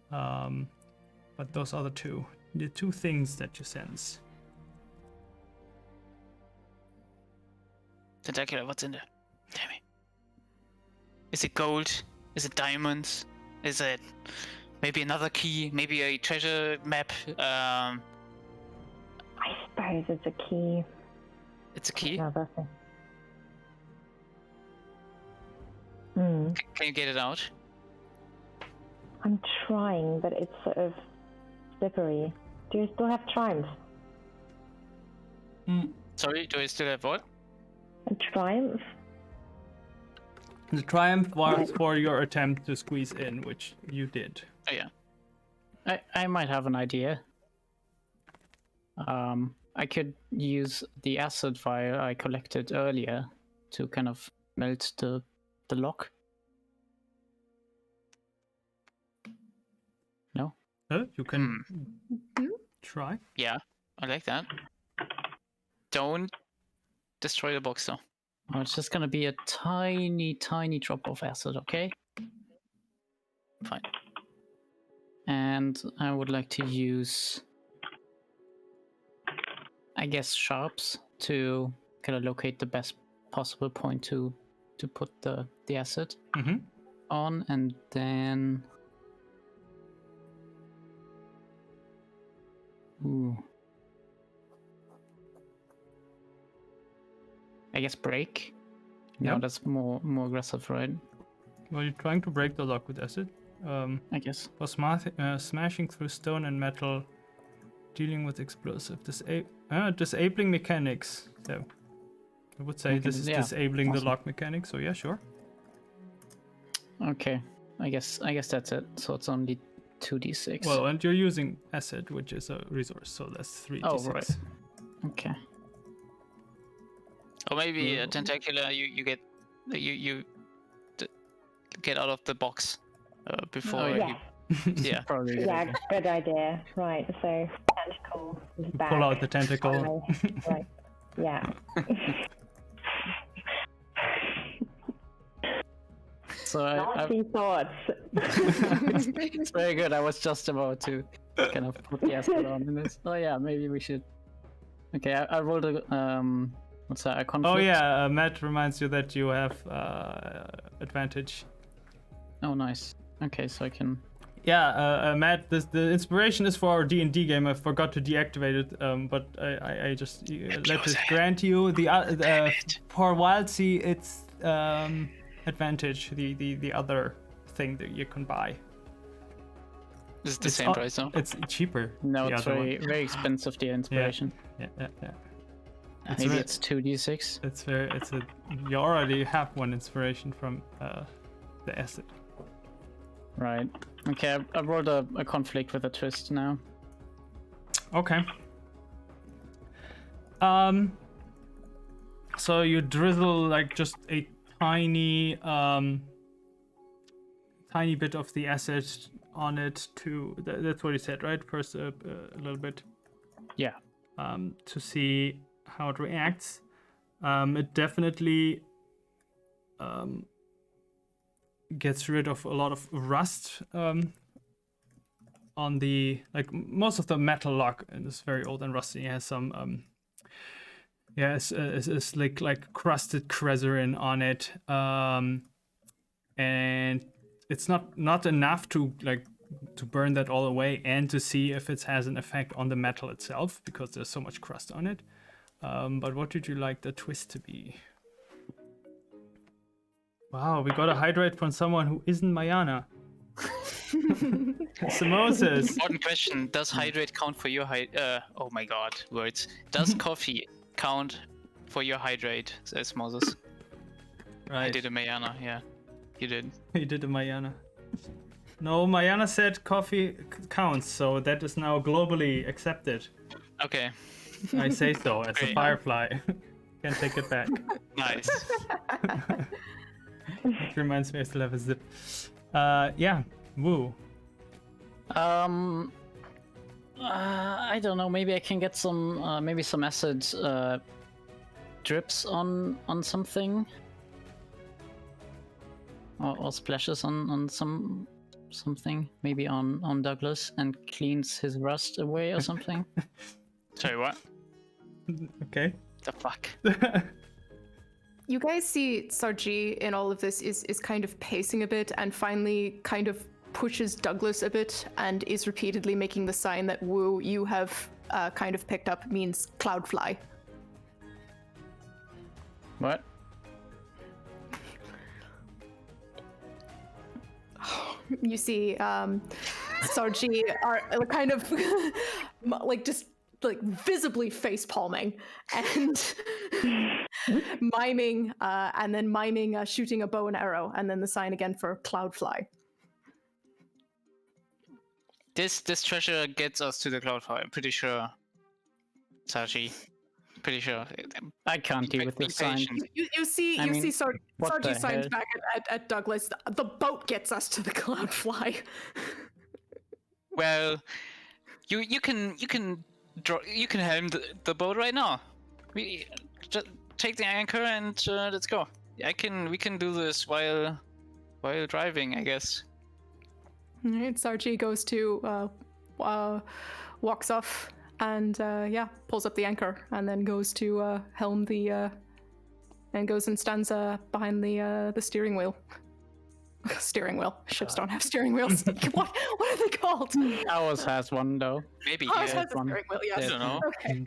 but those are the two things that you sense. Tentacular, what's in there? Tell me. Is it gold? Is it diamonds? Is it maybe another key? Maybe a treasure map? I suppose it's a key. It's a key. Another thing. Can you get it out? I'm trying, but it's sort of slippery. Do you still have triumph? Sorry, do I still have what? A triumph? The triumph was for your attempt to squeeze in, which you did. Oh yeah. I might have an idea. I could use the acid vial I collected earlier to kind of melt the lock. No? You can try. Yeah, I like that. Don't destroy the box though. Oh, it's just gonna be a tiny drop of acid, okay? Fine. And I would like to use, I guess, sharps to kind of locate the best possible point to put the acid on, and then I guess break. No, Yep. that's more aggressive, right? Well, you're trying to break the lock with acid. I guess. For smashing through stone and metal, dealing with explosive, disabling mechanics. So I would say this is disabling the lock mechanic. So yeah, sure. Okay, I guess that's it. So it's only 2d6. Well, and you're using acid, which is a resource, so that's 3d6. Oh, right. Okay. Or maybe a tentacular, you get You get out of the box before. Oh, yeah. Yeah. Probably. a good Yeah, idea. good idea. Right, so tentacle is back. Pull out the tentacle. Right. Yeah. So Nasty thoughts. it's very good. I was just about to kind of put the acid on in this. Oh yeah, maybe we should. Okay, I rolled a what's that? A conflict. Oh yeah, Matt reminds you that you have advantage. Oh nice. Okay, so I can. Yeah, Matt, the inspiration is for our D&D game. I forgot to deactivate it, but I just let this grant you. For Wild Sea, it's advantage, the other thing that you can buy. This is the It's same al- price, no? It's cheaper. No, the it's other very one. very expensive. The inspiration. Yeah. Maybe very- it's 2d6. You already have one inspiration from the acid. Right. Okay, I rolled a conflict with a twist now. Okay. So you drizzle like just a tiny bit of the acid on it to. That's what you said, right? First, a little bit. Yeah. To see how it reacts. It definitely gets rid of a lot of rust on the most of the metal lock, and it's very old and rusty. It has some it's like crusted crezerin on it, and it's not enough to burn that all away and to see if it has an effect on the metal itself because there's so much crust on it. But what would you like the twist to be? Wow, we got a hydrate from someone who isn't Mayana. Samosas. Important question: does hydrate count for your oh my god, words. Does coffee count for your hydrate? Says Moses. Right. I did a Mayana. Yeah, you did. You did a Mayana. No, Mayana said coffee counts, so that is now globally accepted. Okay. I say so as a Great. firefly. Can't take it back. Nice. It reminds me I still have a zip. Yeah, woo. I don't know. Maybe I can get some maybe some acid drips on something, or splashes on something. Maybe on Douglas and cleans his rust away or something. Sorry, what? Okay. The fuck? You guys see Sarji in all of this is kind of pacing a bit and finally kind of pushes Douglas a bit and is repeatedly making the sign that Woo you have kind of picked up means cloudfly. What? You see Sarji are kind of just visibly face palming and miming and then miming shooting a bow and arrow and then the sign again for cloudfly. This treasure gets us to the Cloudfire. I'm pretty sure. Saji. Pretty sure. I can't deal with Be this sign. patient. You see I mean, what the Sarji signs hell? back at Douglas. The boat gets us to the cloudfly. Well, you can helm the boat right now. We just take the anchor and let's go. We can do this while driving, I guess. All right, Sarji goes to walks off and pulls up the anchor and then goes to helm the and goes and stands behind the steering wheel. Steering wheel. Ships don't have steering wheels. What are they called? Ours has one though. Maybe. Ours Yeah. has a one. steering wheel. Yes. I don't know. Okay.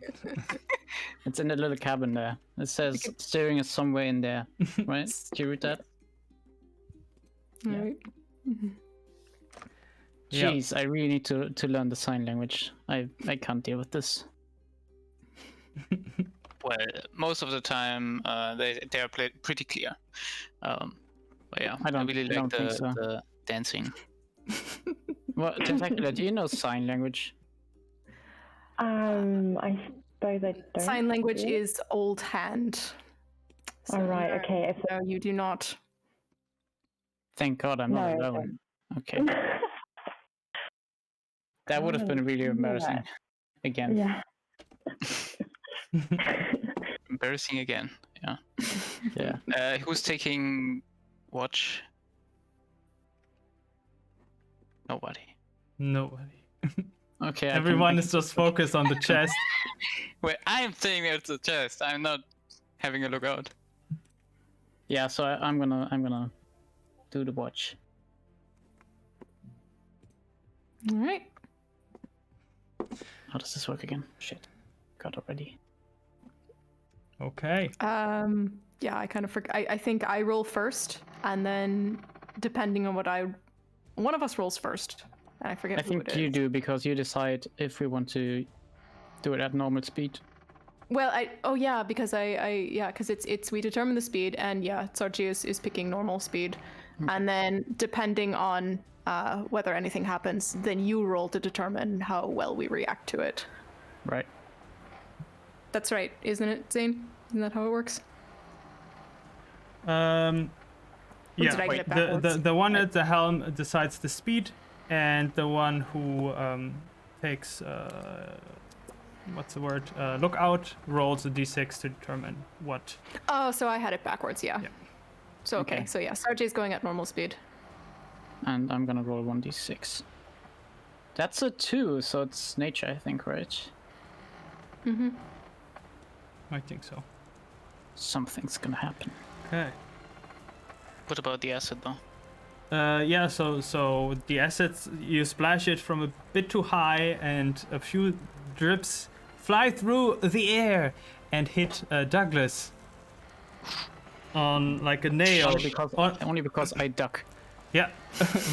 It's in the little cabin there. It says steering is somewhere in there, right? Did you read that? All right. Yeah. Jeez, I really need to learn the sign language. I can't deal with this. Well, most of the time they are pretty clear. But yeah, I don't- really I like don't think so. the dancing. Well, Tentacula, do you know sign language? I suppose I don't. Sign language really. is Old Hand. All right. Okay. So, No, you do not. Thank God I'm not No, alone. Okay. That would have been really embarrassing. Again. yeah. Embarrassing again. Yeah. Yeah. Who's taking watch? Nobody. Nobody. Okay. Everyone is just focused on the chest. Wait, I'm staying at the chest. I'm not having a look out. Yeah. So I'm gonna do the watch. All right. How does this work again? Shit. Got already. Okay. Yeah, I kind of forgot. I think I roll first, and then depending on one of us rolls first, and I forget. I think you do because you decide if we want to do it at normal speed. Well, because because it's we determine the speed, and yeah, Sargius is picking normal speed, and then depending on whether anything happens, then you roll to determine how well we react to it. Right. That's right, isn't it, Zane? Isn't that how it works? Yeah. did I get it backwards? The one at the helm decides the speed, and the one who takes what's the word? Lookout rolls a d6 to determine what. Oh, so I had it backwards, yeah. Yeah. So okay, Okay. so yeah, Sarge's going at normal speed. And I'm gonna roll 1d6. That's a 2, so it's nature, I think, right? Mm-hmm. I think so. Something's gonna happen. Okay. What about the acid though? Yeah, so the assets, you splash it from a bit too high, and a few drips fly through the air and hit Douglas on like a nail. Only because I duck. Yeah,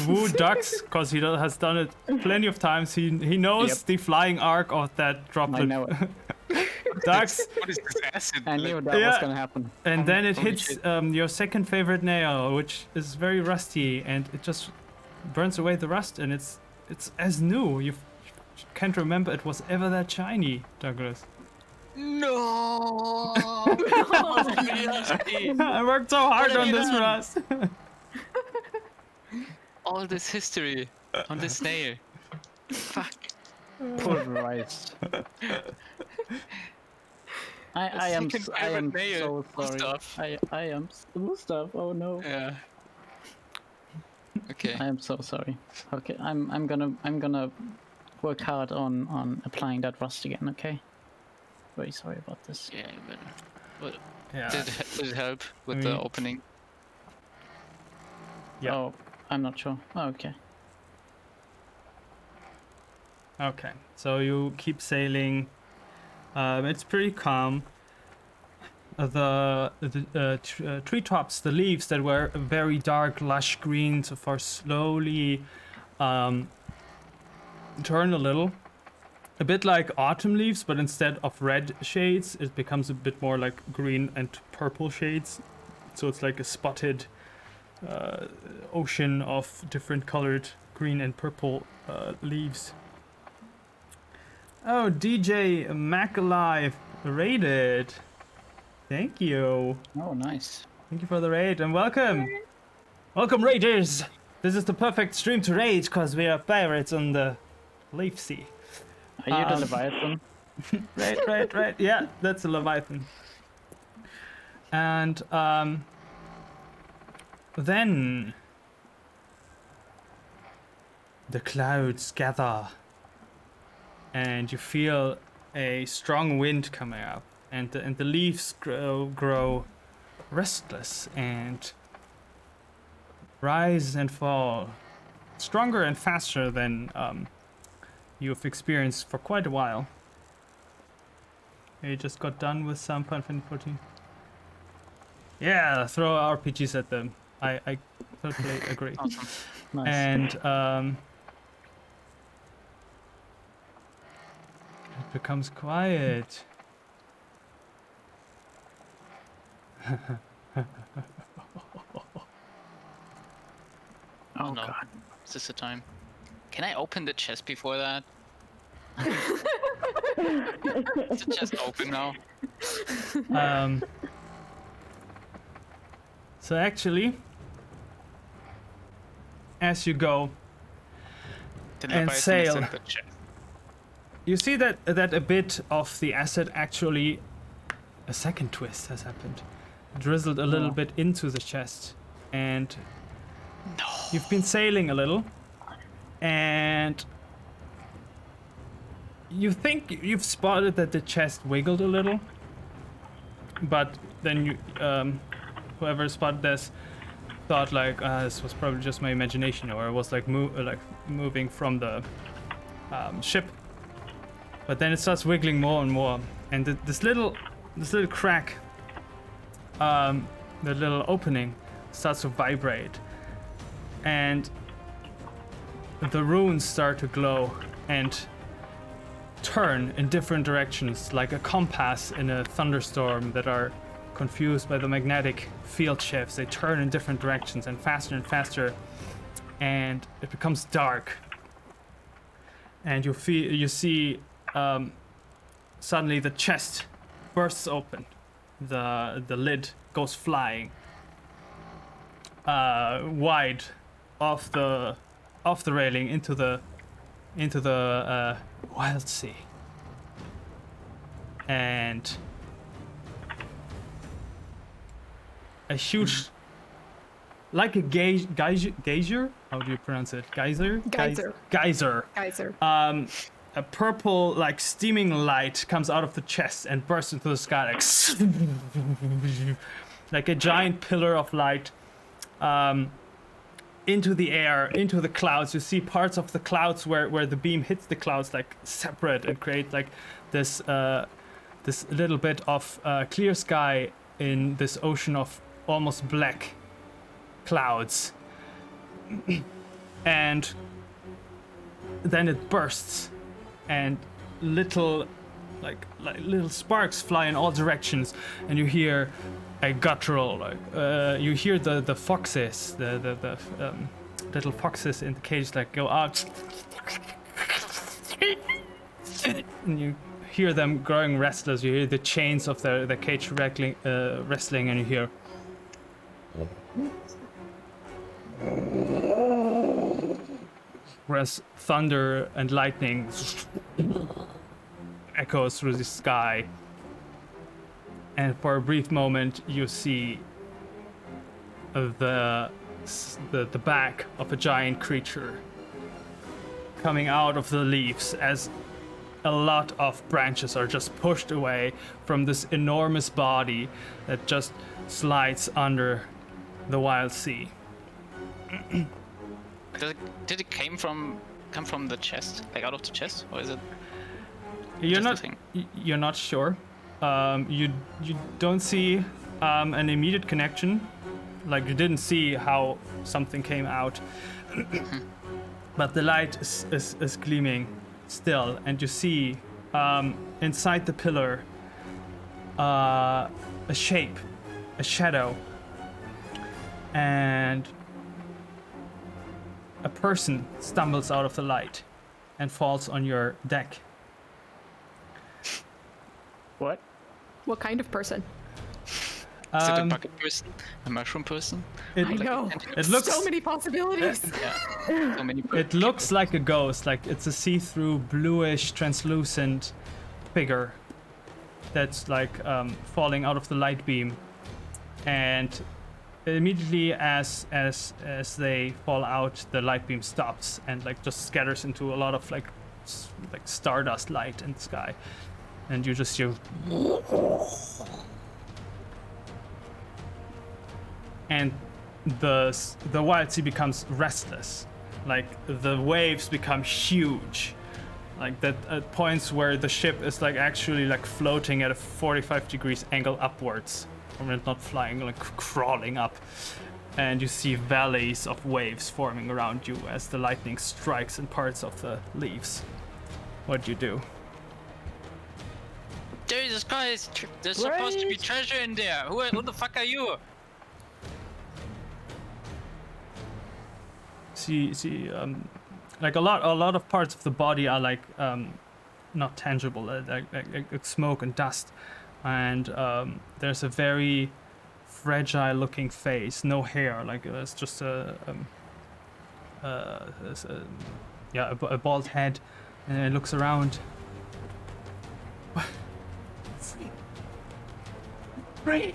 Wu ducks because he has done it plenty of times. He knows Yep. the flying arc of that droplet. I know it. Ducks, What is this acid? I knew that Yeah. was gonna happen. and then it Holy hits shit. your second favorite nail, which is very rusty, and it just burns away the rust, and it's as new. You can't remember it was ever that shiny, Douglas. No. I worked so hard What have on you this done? rust. All this history on this nail. Fuck. Pulverized. I am second I am favorite nail, so sorry. Gustav. I am Gustav. Oh no. Yeah. Okay. I am so sorry. Okay, I'm gonna work hard on applying that rust again. Okay. Very sorry about this. Yeah, but what Yeah. did it help with I the mean- opening? Yeah. Oh, I'm not sure. Oh, okay. Okay, so you keep sailing. It's pretty calm. The treetops, the leaves that were very dark, lush green, so far slowly turn a little. A bit like autumn leaves, but instead of red shades, it becomes a bit more like green and purple shades. So it's like a spotted ocean of different colored green and purple leaves. Oh, DJ MacAlive raided. Thank you. Oh, nice. Thank you for the raid and welcome. Welcome, raiders. This is the perfect stream to raid because we are pirates on the Leaf Sea. Are you the Leviathan? Right. Yeah, that's a Leviathan. And then the clouds gather, and you feel a strong wind coming up, and the leaves grow restless and rise and fall, stronger and faster than you've experienced for quite a while. You just got done with some Final Fantasy 14. Yeah, throw RPGs at them. I totally agree. Awesome. Nice. And it becomes quiet. Oh no. god. Is this the time? Can I open the chest before that? Is the chest open now? So actually, as you go The and Leviathan is sail, in the chest. you see that a bit of the acid actually, a second twist has happened, drizzled a little bit into the chest, and you've been sailing a little, and you think you've spotted that the chest wiggled a little, but then you, whoever spotted this, thought like this was probably just my imagination, or it was like moving from the ship. But then it starts wiggling more and more, and this little crack, the little opening, starts to vibrate, and the runes start to glow and turn in different directions, like a compass in a thunderstorm that are confused by the magnetic field shifts. They turn in different directions and faster, and it becomes dark. And you see suddenly the chest bursts open, the lid goes flying wide off the railing into the wild sea, and a huge, like a geyser. How do you pronounce it? Geyser. Geyser. A purple, like steaming light comes out of the chest and bursts into the sky, like a giant pillar of light, into the air, into the clouds. You see parts of the clouds where the beam hits the clouds, like separate, and create like this little bit of clear sky in this ocean of almost black clouds. And then it bursts, and little little sparks fly in all directions, and you hear a guttural, you hear the foxes, the little foxes in the cage go out, and you hear them growing restless. You hear the chains of the cage wrestling, and you hear whereas thunder and lightning echoes through the sky. And for a brief moment, you see the back of a giant creature coming out of the leaves as a lot of branches are just pushed away from this enormous body that just slides under the wild sea. Did it come from the chest, like out of the chest, or is it? You're not sure. You don't see an immediate connection. Like, you didn't see how something came out, but the light is gleaming still, and you see inside the pillar a shape, a shadow, and a person stumbles out of the light and falls on your deck. What? What kind of person? Is it a bucket person? A mushroom person? I know. It looks so many possibilities. Yeah. So many. It looks like a ghost, like it's a see-through, bluish, translucent figure that's like falling out of the light beam, and immediately as they fall out, the light beam stops and like just scatters into a lot of like stardust light in the sky, and you just hear. And the wild sea becomes restless, like the waves become huge, like that at points where the ship is like actually like floating at a 45 degrees angle upwards, or not flying, like crawling up, and you see valleys of waves forming around you as the lightning strikes in parts of the leaves. What do you do? Jesus Christ! There's supposed to be treasure in there. Who the fuck are you? See, like a lot of parts of the body are like not tangible, like smoke and dust, and there's a very fragile-looking face, no hair, like it's just a bald head, and it looks around. Free.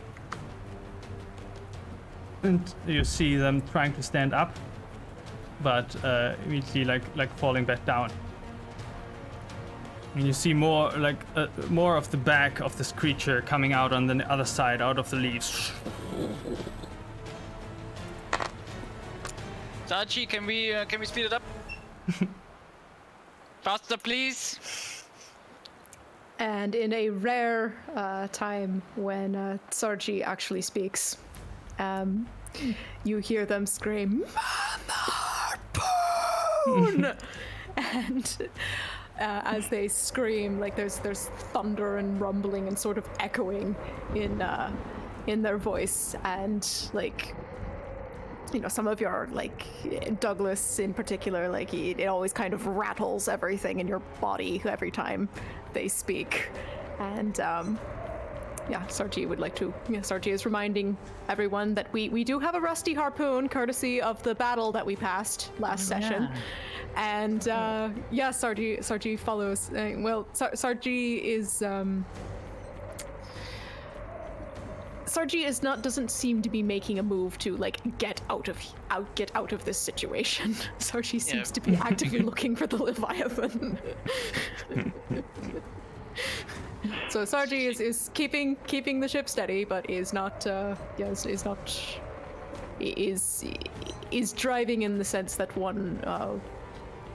And you see them trying to stand up, but immediately like falling back down. And you see more of the back of this creature coming out on the other side, out of the leaves. Sachi, can we speed it up? Faster, please. And in a rare time when Sarji actually speaks, you hear them scream, "Harpoon!" And as they scream, like there's thunder and rumbling and sort of echoing in their voice, and like, you know, some of your, like, Douglas in particular, like, it always kind of rattles everything in your body every time they speak. And Sarji is reminding everyone that we do have a rusty harpoon, courtesy of the battle that we passed last session. And Sarji follows. Sarji is doesn't seem to be making a move to like get out of this situation. Sarji seems to be actively looking for the Leviathan. So Sarji is keeping the ship steady, but is driving in the sense that one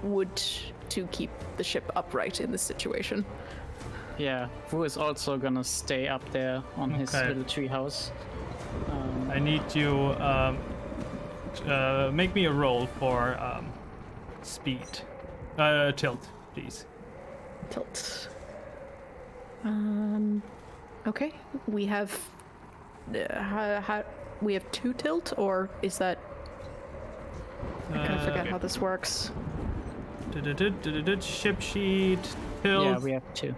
would to keep the ship upright in this situation. Yeah, Wu is also gonna stay up there on his little treehouse. I need you make me a roll for speed. Tilt, please. Tilt. Okay. We have we have 2 tilt, or is that? I kind of forget how this works. Ship sheet, tilt. Yeah, we have 2.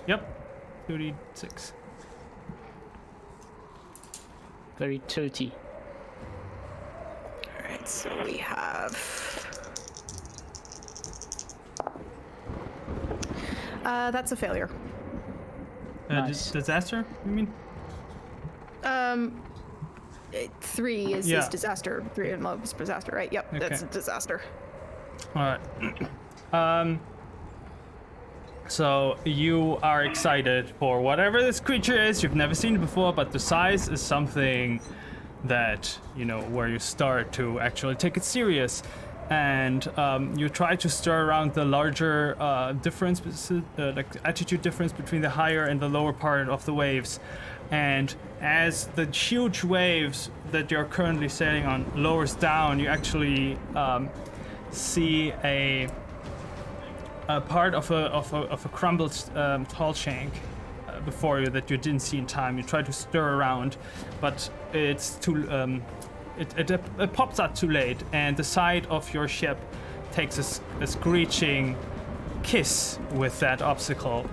Yep. 2d6. Very tilty. Alright, so we have... that's a failure. Nice. Disaster, you mean? 3 is disaster. 3 is disaster, right? Yep, Okay. that's a disaster. Alright. So you are excited for whatever this creature is. You've never seen it before, but the size is something that, you know, where you start to actually take it serious. And you try to stir around the larger difference, like attitude difference between the higher and the lower part of the waves. And as the huge waves that you're currently sailing on lowers down, you actually see a part of a crumbled tall shank before you that you didn't see in time. You try to stir around, but it's too it pops out too late, and the side of your ship takes a screeching kiss with that obstacle,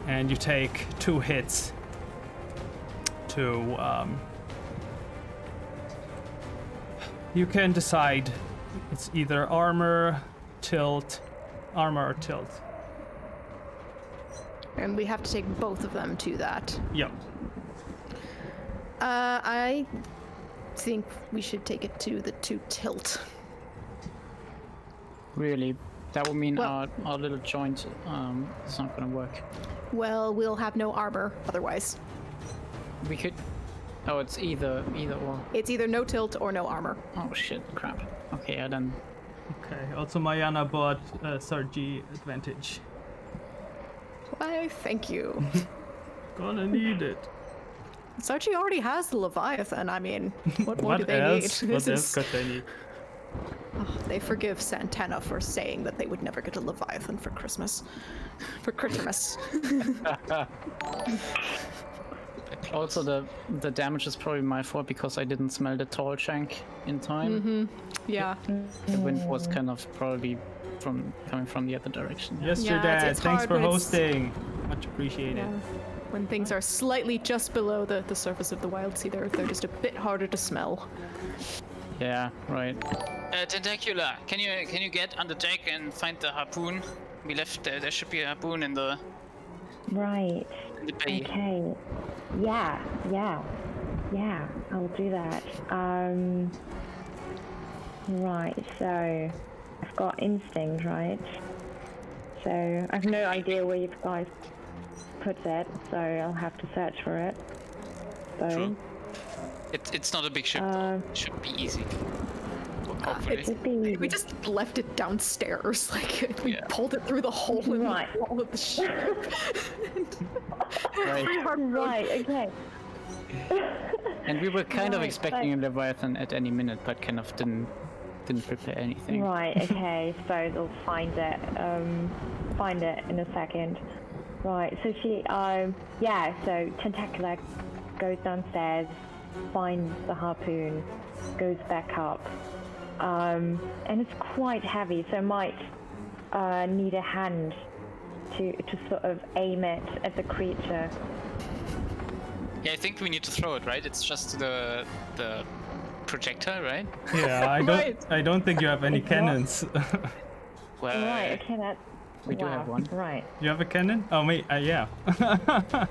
and you take 2 hits to you can decide. It's either armor or tilt. And we have to take both of them to that. Yep. I think we should take it to the 2 tilt. Really? That would mean Well- our little joint is not gonna work. Well, we'll have no armor otherwise. We could... Oh, it's either or. It's either no tilt or no armor. Oh shit, crap. Okay, then... Okay. Also, Mayana bought Sarji advantage. Why, thank you. Gonna need it. Sarchi already has the Leviathan. I mean, what more do they else? need? What else could they need? Oh, they forgive Santana for saying that they would never get a Leviathan for Christmas. For Christmas. Also, the damage is probably my fault because I didn't smell the tall shank in time. Mm-hmm. Yeah. The wind was kind of probably coming from the other direction. Yes, Yeah, your dad. it's Thanks hard for when it's- hosting. Much appreciated. Yeah. When things are slightly just below the surface of the wild sea, they're just a bit harder to smell. Yeah, right. Tentacular, can you get on the deck and find the harpoon? We left there should be a harpoon in the Right. bay. Okay. Yeah. I'll do that. Right. So, I've got instinct, right? So I've no idea where you guys put it, so I'll have to search for it. So. True. It's not a big ship. It should be easy. Hopefully. It would be. We just left it downstairs, like we Yeah. pulled it through the hole in Right. the wall of the ship. Right. Right. Okay. And we were kind of Right, expecting a Leviathan at any minute, but kind of didn't prepare anything. Right, okay, so they'll find it in a second. Right, so so Tentacular goes downstairs, finds the harpoon, goes back up, and it's quite heavy, so might need a hand to sort of aim it at the creature. Yeah, I think we need to throw it, right? It's just the projectile, right? Yeah, I don't think you have any cannons. Well, Right, okay, that's... We do have one. Right. You have a cannon? Oh wait, yeah. I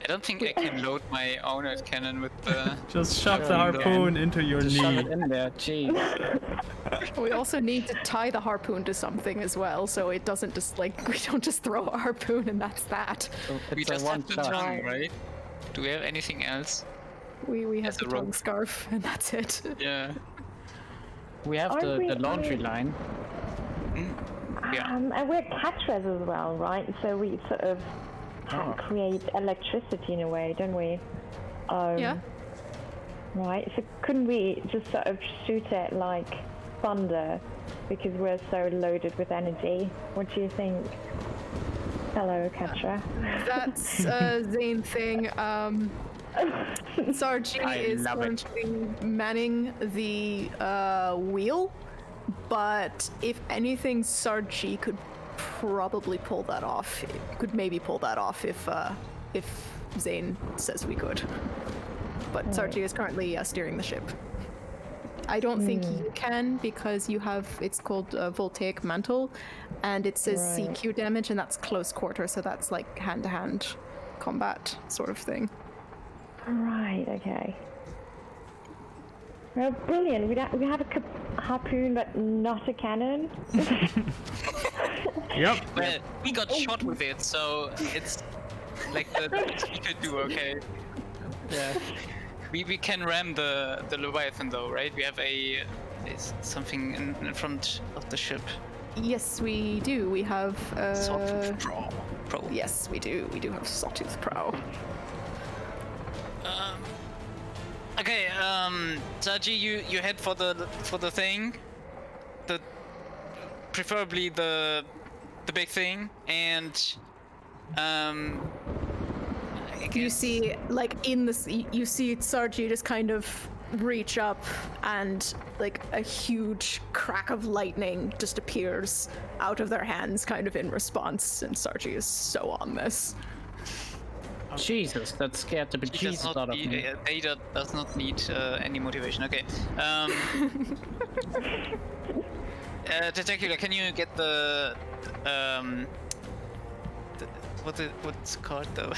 don't think I can load my own cannon with the. Just shove the Sure you harpoon into your Just shove it knee. in there, jeez. We also need to tie the harpoon to something as well, so it doesn't just like we don't just throw a harpoon and that's that. So We it's a just one have the shot. tongue, right? Do we have anything else? We have As the a rope. tongue scarf and that's it. Yeah. We have Are we- the laundry line. Yeah. And we're catchers as well, right? So we sort of create electricity in a way, don't we? Yeah. Right, so couldn't we just sort of shoot it like thunder because we're so loaded with energy? What do you think, fellow catcher? That's a Zane thing. Sargi I is love it. currently manning the wheel, but if anything, Sargi could probably pull that off. Could maybe pull that off if Zane says we could. But Sargi is currently steering the ship. I don't think you can because you have, it's called Voltaic Mantle, and it says Right. CQ damage, and that's close quarter, so that's like hand-to-hand combat sort of thing. Right, okay. Well, brilliant. We have a harpoon, but not a cannon. Yep. Well, we got shot with it, so it's like the best we could do. Okay. Yeah. We can ram the Leviathan though, right? We have something in front of the ship. Yes, we do. We have. Sawtooth Pro. Yes, we do. We do have Sawtooth Pro. Okay, Saji, you head for the thing, preferably the big thing, and I You guess- see, like in this, you see Sargi just kind of reach up, and like a huge crack of lightning just appears out of their hands, kind of in response. And Sargi is so on this. Jesus, that scared the He does bejesus not out of need, me. Ada does not need any motivation. Okay. Tentacular, can you get what's it called though?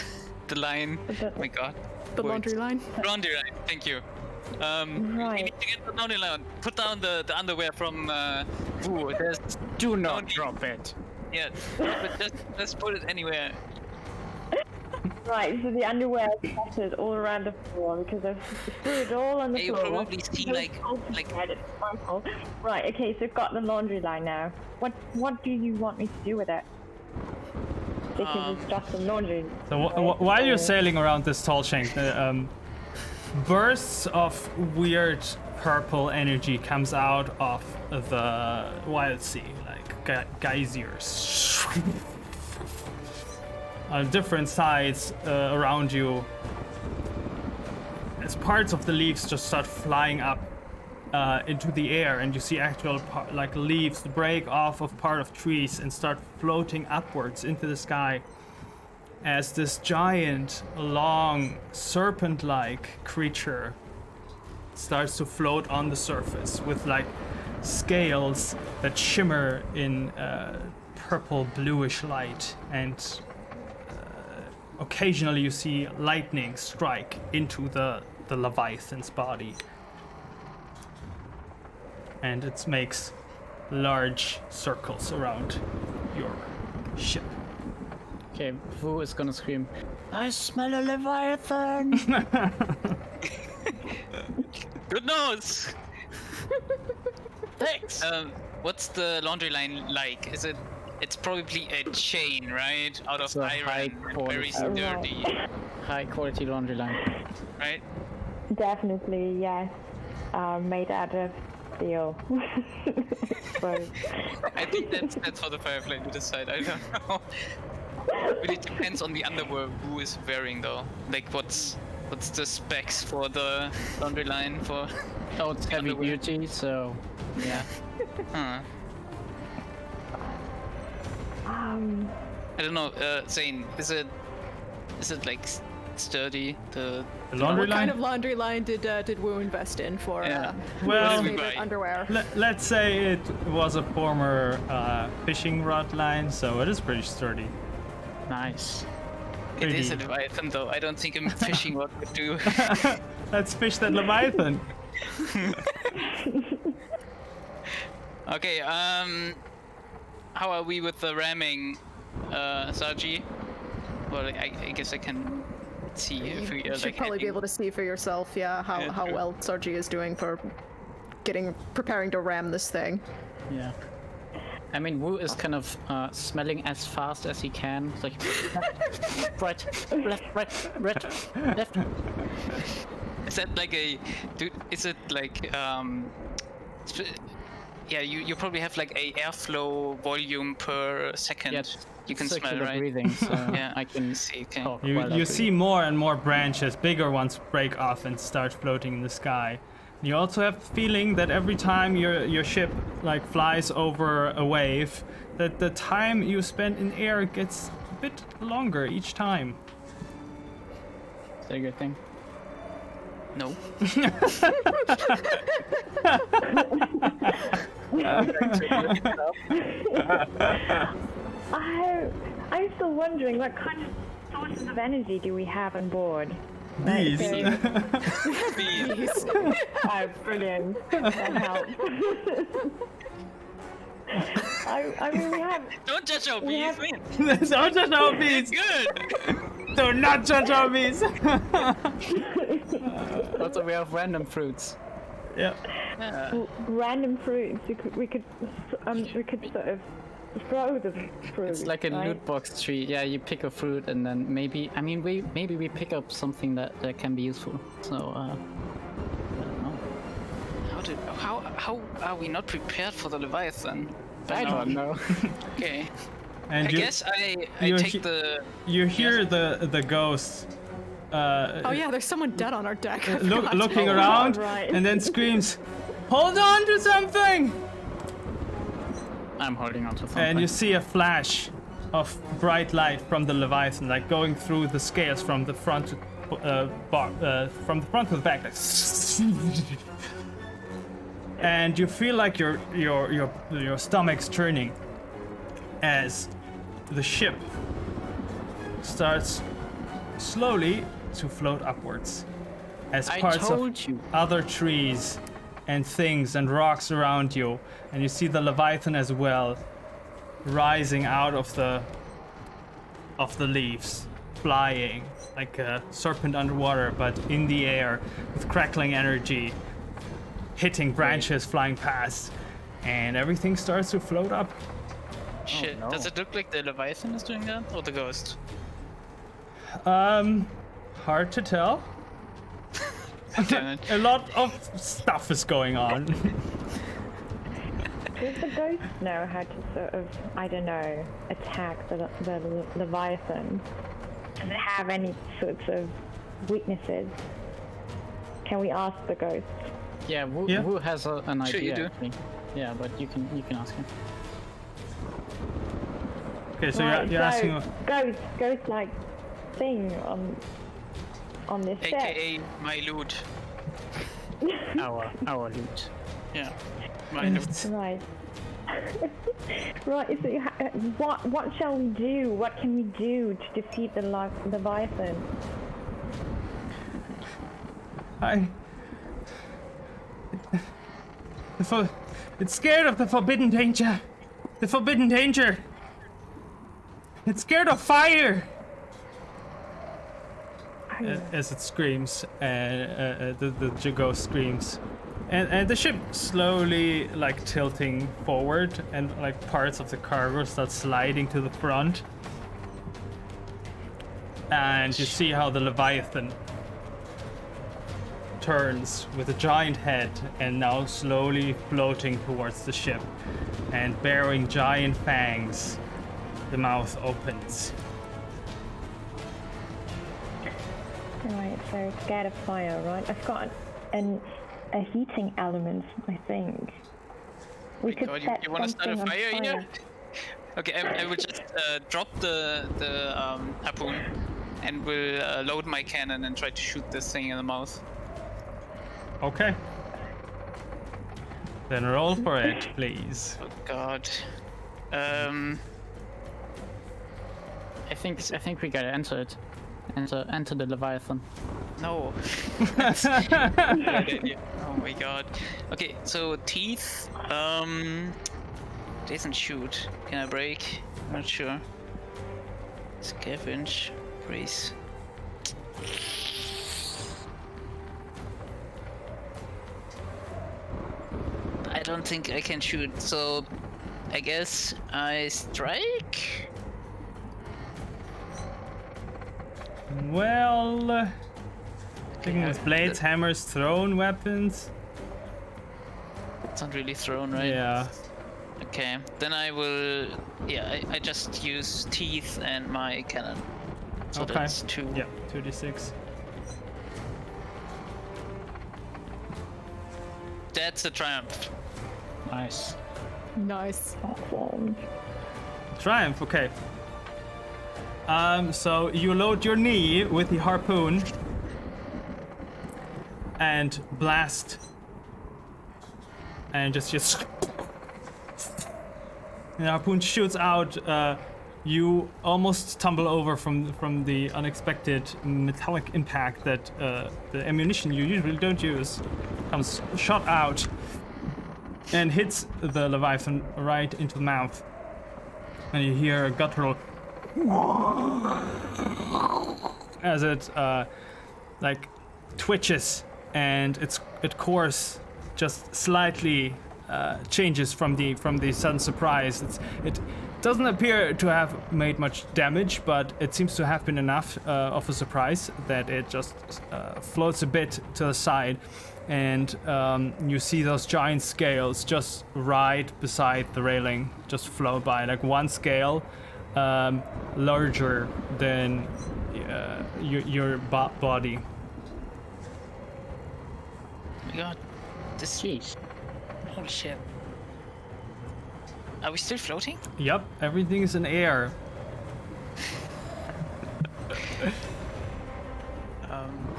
The line. Oh my god. The Words. laundry line. Laundry line. Thank you. You Right. need to get the laundry line. Put down the underwear from Wu. There's Do no not need- drop it. Yeah, but just put it anywhere. Right, so the underwear is scattered all around the floor because I've threw it all on the You floor. probably see Those like folds together, it's my fault. Right, okay, so I've got the laundry line now. What do you want me to do with it? Because it's just a laundry. So while you're sailing around this tall shank, bursts of weird purple energy comes out of the wild sea, like geysers. On different sides around you, as parts of the leaves just start flying up into the air, and you see actual like leaves break off of part of trees and start floating upwards into the sky. as this giant, long, serpent-like creature starts to float on the surface with like scales that shimmer in purple bluish light, and occasionally you see lightning strike into the Leviathan's body, and it makes large circles around your ship. Okay, Wu is gonna scream, I smell a Leviathan! Good nose. Thanks! What's the laundry line like? Is it? It's probably a chain, right? Out of It's a iron, high and very quality- sturdy, High quality laundry line. right? Definitely, yes. Made out of steel. So, I think that's for the Firefly to decide. I don't know. But it depends on the underwear who is wearing, though. Like, what's the specs for the laundry line for? Oh, it's heavy underwear? duty, so yeah. Huh. I don't know. Zane, is it like sturdy? The laundry What line? kind of laundry line did Wu invest in for Yeah. Well- his What did we favorite buy? underwear? Let's say it was a former fishing rod line, so it is pretty sturdy. Nice. It is a Pretty. Leviathan, though. I don't think a fishing rod would do. Let's fish that Leviathan. Okay. How are we with the ramming, Saji? Well, I guess I can see if we You are should like probably be heading- able to see for yourself, yeah, Yeah, how true. well Sargi is doing for preparing to ram this thing. Yeah. I mean, Wu is kind of smelling as fast as he can. It's like right, left. Is that like a dude? Is it like yeah, you probably have like a airflow volume per second. Yeah, you can smell, circular right? breathing, so Yeah. I can See, okay. talk You while I see more and more branches, bigger ones break off and start floating in the sky. You also have the feeling that every time your ship like flies over a wave, that the time you spend in air gets a bit longer each time. Is that a good thing? No. I'm still wondering what kind of sources of energy do we have on board? Bees. Bees. Oh, brilliant. That helps. I mean, we have. Don't judge our bees, have- man. Don't judge our bees. Good. Do not judge our bees. Also, we have random fruits. Yeah. Random fruits. We could sort of throw the fruit. It's like a right? loot box tree. Yeah, you pick a fruit and then maybe we pick up something that can be useful. So I don't know. How are we not prepared for the Leviathan? by I now? don't know. Okay. And I guess I you take he- the. you hear the ghost Oh yeah, there's someone dead on our deck. I forgot. looking Oh, around right. and then screams, "Hold on to something!" I'm holding on to something. And you see a flash of bright light from the Leviathan, like going through the scales from the front to from the front to the back, like and you feel like your stomach's turning as the ship starts slowly to float upwards, as I parts told of you. other trees and things and rocks around you, and you see the Leviathan as well, rising out of the leaves, flying like a serpent underwater, but in the air with crackling energy, hitting branches flying past, and everything starts to float up. Shit. no. Does it look like the Leviathan is doing that, or the ghost? Hard to tell. Damn it. A lot of stuff is going on. Does the ghost know how to sort of, I don't know, attack the Leviathan? Does it have any sorts of weaknesses? Can we ask the ghost? Yeah, Wu, Yeah. Wu has an idea. Sure you do. Actually. Yeah, but you can ask him. Okay, so Right, you're asking. Ghost, like, thing on this ship? AKA my loot. Our loot. Yeah, my loot. Right. Right. So, what shall we do? What can we do to defeat the Leviathan? It's scared of the forbidden danger. The forbidden danger. It's scared of fire. As it screams, the ghost screams, and the ship slowly like tilting forward, and like parts of the cargo start sliding to the front, and you see how the Leviathan turns with a giant head and now slowly floating towards the ship, and bearing giant fangs. The mouth opens. Right, so scared of fire, right? I've got a heating element, I think. We could set you want to start a something fire on here? Okay, I will just drop the harpoon and will load my cannon and try to shoot this thing in the mouth. Okay. Then roll for it, please. Oh God. I think we gotta enter it. Enter the Leviathan. No. That's a bad idea. Oh my God. Okay, so teeth. Doesn't shoot. Can I break? I'm not sure. Scavenge. Brace. I don't think I can shoot, so I guess I strike? Well, thinking with blades, hammers, thrown weapons. It's not really thrown, right? Yeah. Okay, then I will. Yeah, I just use teeth and my cannon. So Okay. that's 2. Yeah, 2d6. That's a triumph. Nice. Nice. Awesome. Triumph, okay. So you load your knee with the harpoon and blast, and just the harpoon shoots out. You almost tumble over from the unexpected metallic impact that the ammunition you usually don't use comes shot out and hits the Leviathan right into the mouth, and you hear a guttural as it like twitches, and its course just slightly changes from the sudden surprise. It doesn't appear to have made much damage, but it seems to have been enough of a surprise that it just floats a bit to the side, and you see those giant scales just right beside the railing just float by, like one scale larger than your body. Oh my God. This. Jeez. Holy shit. Are we still floating? Yep, everything is in air.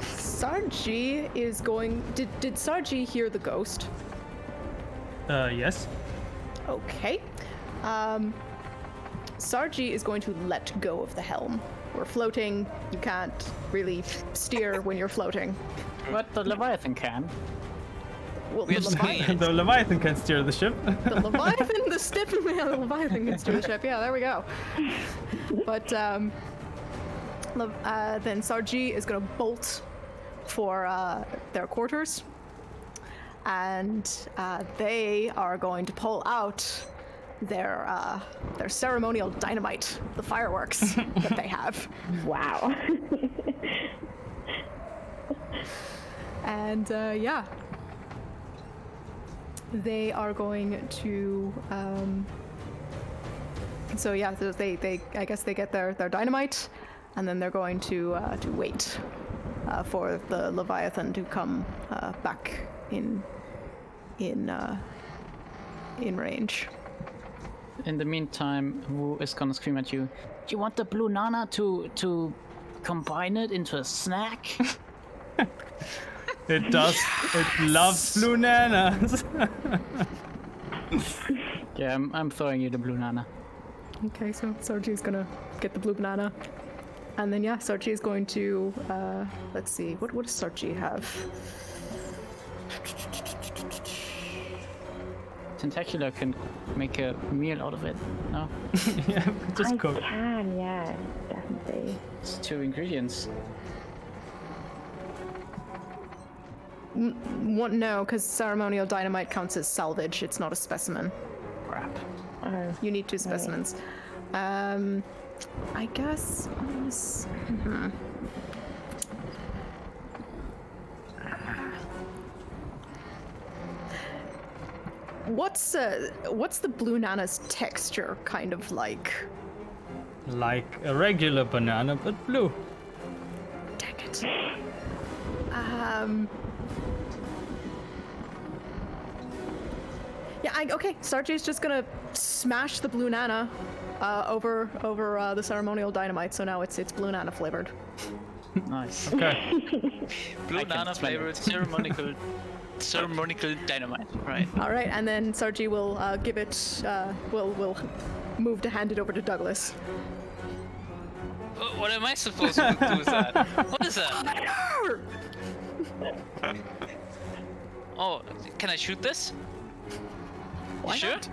Sarji is going. Did Sarji hear the ghost? Yes. Okay. Sarji is going to let go of the helm. We're floating. You can't really steer when you're floating. But the Leviathan can. Well, We the have Leviathan, The Leviathan can steer the ship. the Leviathan, the Stephen the Leviathan can steer the ship. Yeah, there we go. But then Sarji is going to bolt for their quarters, and they are going to pull out their ceremonial dynamite, the fireworks that they have. Wow. And yeah, they are going to. So yeah, they I guess they get their dynamite, and then they're going to wait for the Leviathan to come back in range. In the meantime, Wu is gonna scream at you. Do you want the blue Nana to combine it into a snack? It does. It loves blue nanas. Yeah, I'm throwing you the blue nana. Okay, so Sarji is gonna get the blue banana. And then, yeah, Sarji is going to, let's see, what does Sarji have? Tentacular can make a meal out of it. No, Yeah, just I go. can, yeah, definitely. it's 2 ingredients. No, because ceremonial dynamite counts as salvage. It's not a specimen. Crap. Oh, You need 2 specimens. I guess. What's the blue nana's texture kind of like? Like a regular banana, but blue. Dang it. Yeah, okay. Sarji's just gonna smash the blue nana over the ceremonial dynamite. So now it's blue nana flavored. Nice. Okay. Blue I can nana smell flavored it. ceremonial dynamite. Right. All right, and then Sarji will give it. Will move to hand it over to Douglas. What am I supposed to do with that? What is that? Oh, can I shoot this? Why sure? not?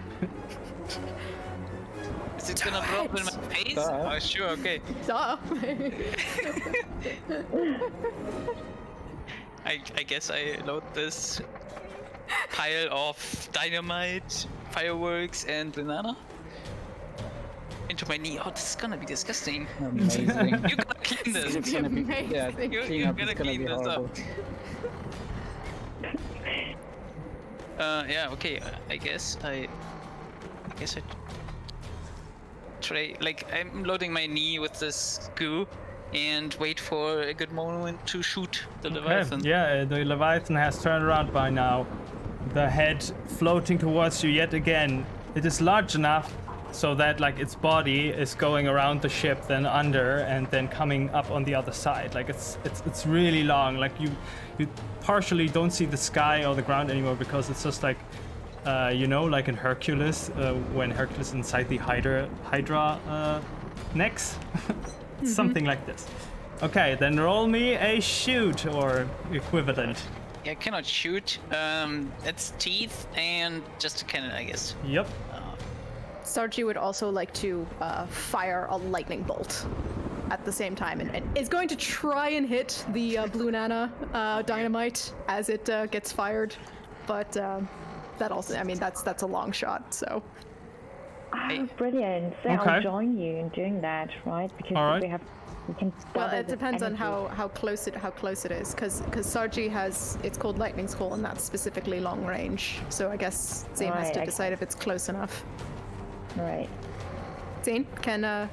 Is it gonna drop in my face? Oh, sure, okay. Duh. I guess I load this pile of dynamite, fireworks, and banana into my knee. Oh, this is gonna be disgusting. Amazing. You gotta clean this. It's gonna be, yeah, amazing. You cleanup is gotta gonna clean be this up. horrible. Yeah, okay. I guess I try. Like, I'm loading my knee with this goo and wait for a good moment to shoot the Leviathan. Okay. Yeah, the Leviathan has turned around by now. The head floating towards you yet again. It is large enough so that like its body is going around the ship, then under, and then coming up on the other side. Like it's really long. Like you partially don't see the sky or the ground anymore because it's just like like in Hercules, when Hercules is inside the Hydra necks. Something like this. Okay, then roll me a shoot or equivalent. Yeah, I cannot shoot. It's teeth and just a cannon, I guess. Yep. Sarji would also like to fire a lightning bolt at the same time, and is going to try and hit the blue nana dynamite as it gets fired, but that also, I mean, that's a long shot. So. Oh, brilliant. So Okay. I'll join you in doing that, right? Because All right. we can Well, double it the depends on energy. how close it is, because Sarji has, it's called lightning skull, and that's specifically long range. So I guess Zane has Right, to okay. decide if it's close enough. Right. Zane, can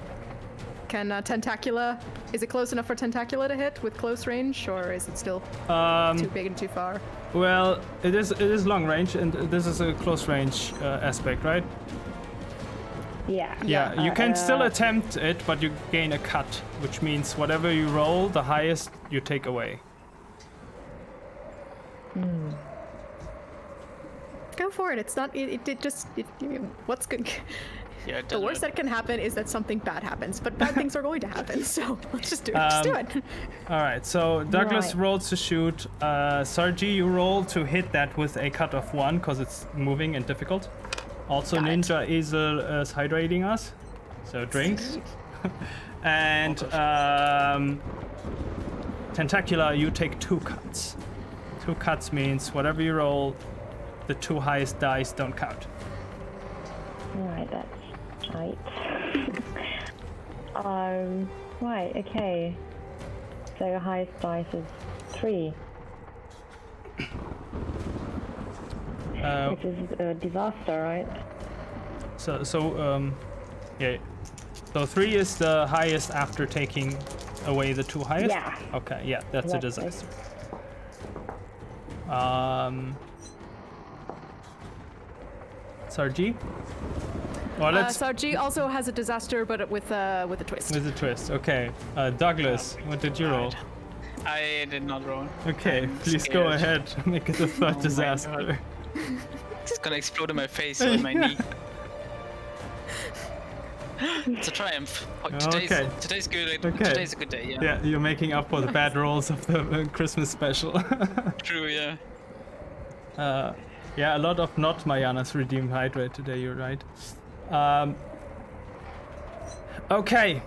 Tentacula, is it close enough for Tentacula to hit with close range, or is it still too big and too far? Well, it is long range, and this is a close range aspect, right? Yeah. Yeah, you can still attempt it, but you gain a cut, which means whatever you roll, the highest you take away. Go for it. It's not. What's good? Yeah, The worst that can happen is that something bad happens, but bad things are going to happen. So let's just do it. Just do it. All right, so Douglas Right. rolls to shoot. Sarji, you roll to hit that with a cut of 1 because it's moving and difficult. Also, Got it. Ninja Easel is hydrating us, so drinks. And Tentacula, you take 2 cuts. 2 cuts means whatever you roll, the 2 highest dice don't count. Right, that's right. Right, okay. So your highest dice is 3, which is a disaster, right? Yeah. So 3 is the highest after taking away the 2 highest? Yeah. Okay, yeah, that's a Exactly. disaster. Sarji? Well, let's Sarji also has a disaster, but with a twist. with a twist. Okay, Douglas, what did you roll? I did not roll. Okay, I'm please go scared. ahead. Make it a third my disaster. God. It's gonna explode in my face or in my knee. It's a triumph. Okay. Today's good. Okay. Today's a good day. Yeah. Yeah, you're making up for the bad rolls of the Christmas special. True. Yeah. Yeah, a lot of not Mayanas redeemed hydrate today, you're right. Okay,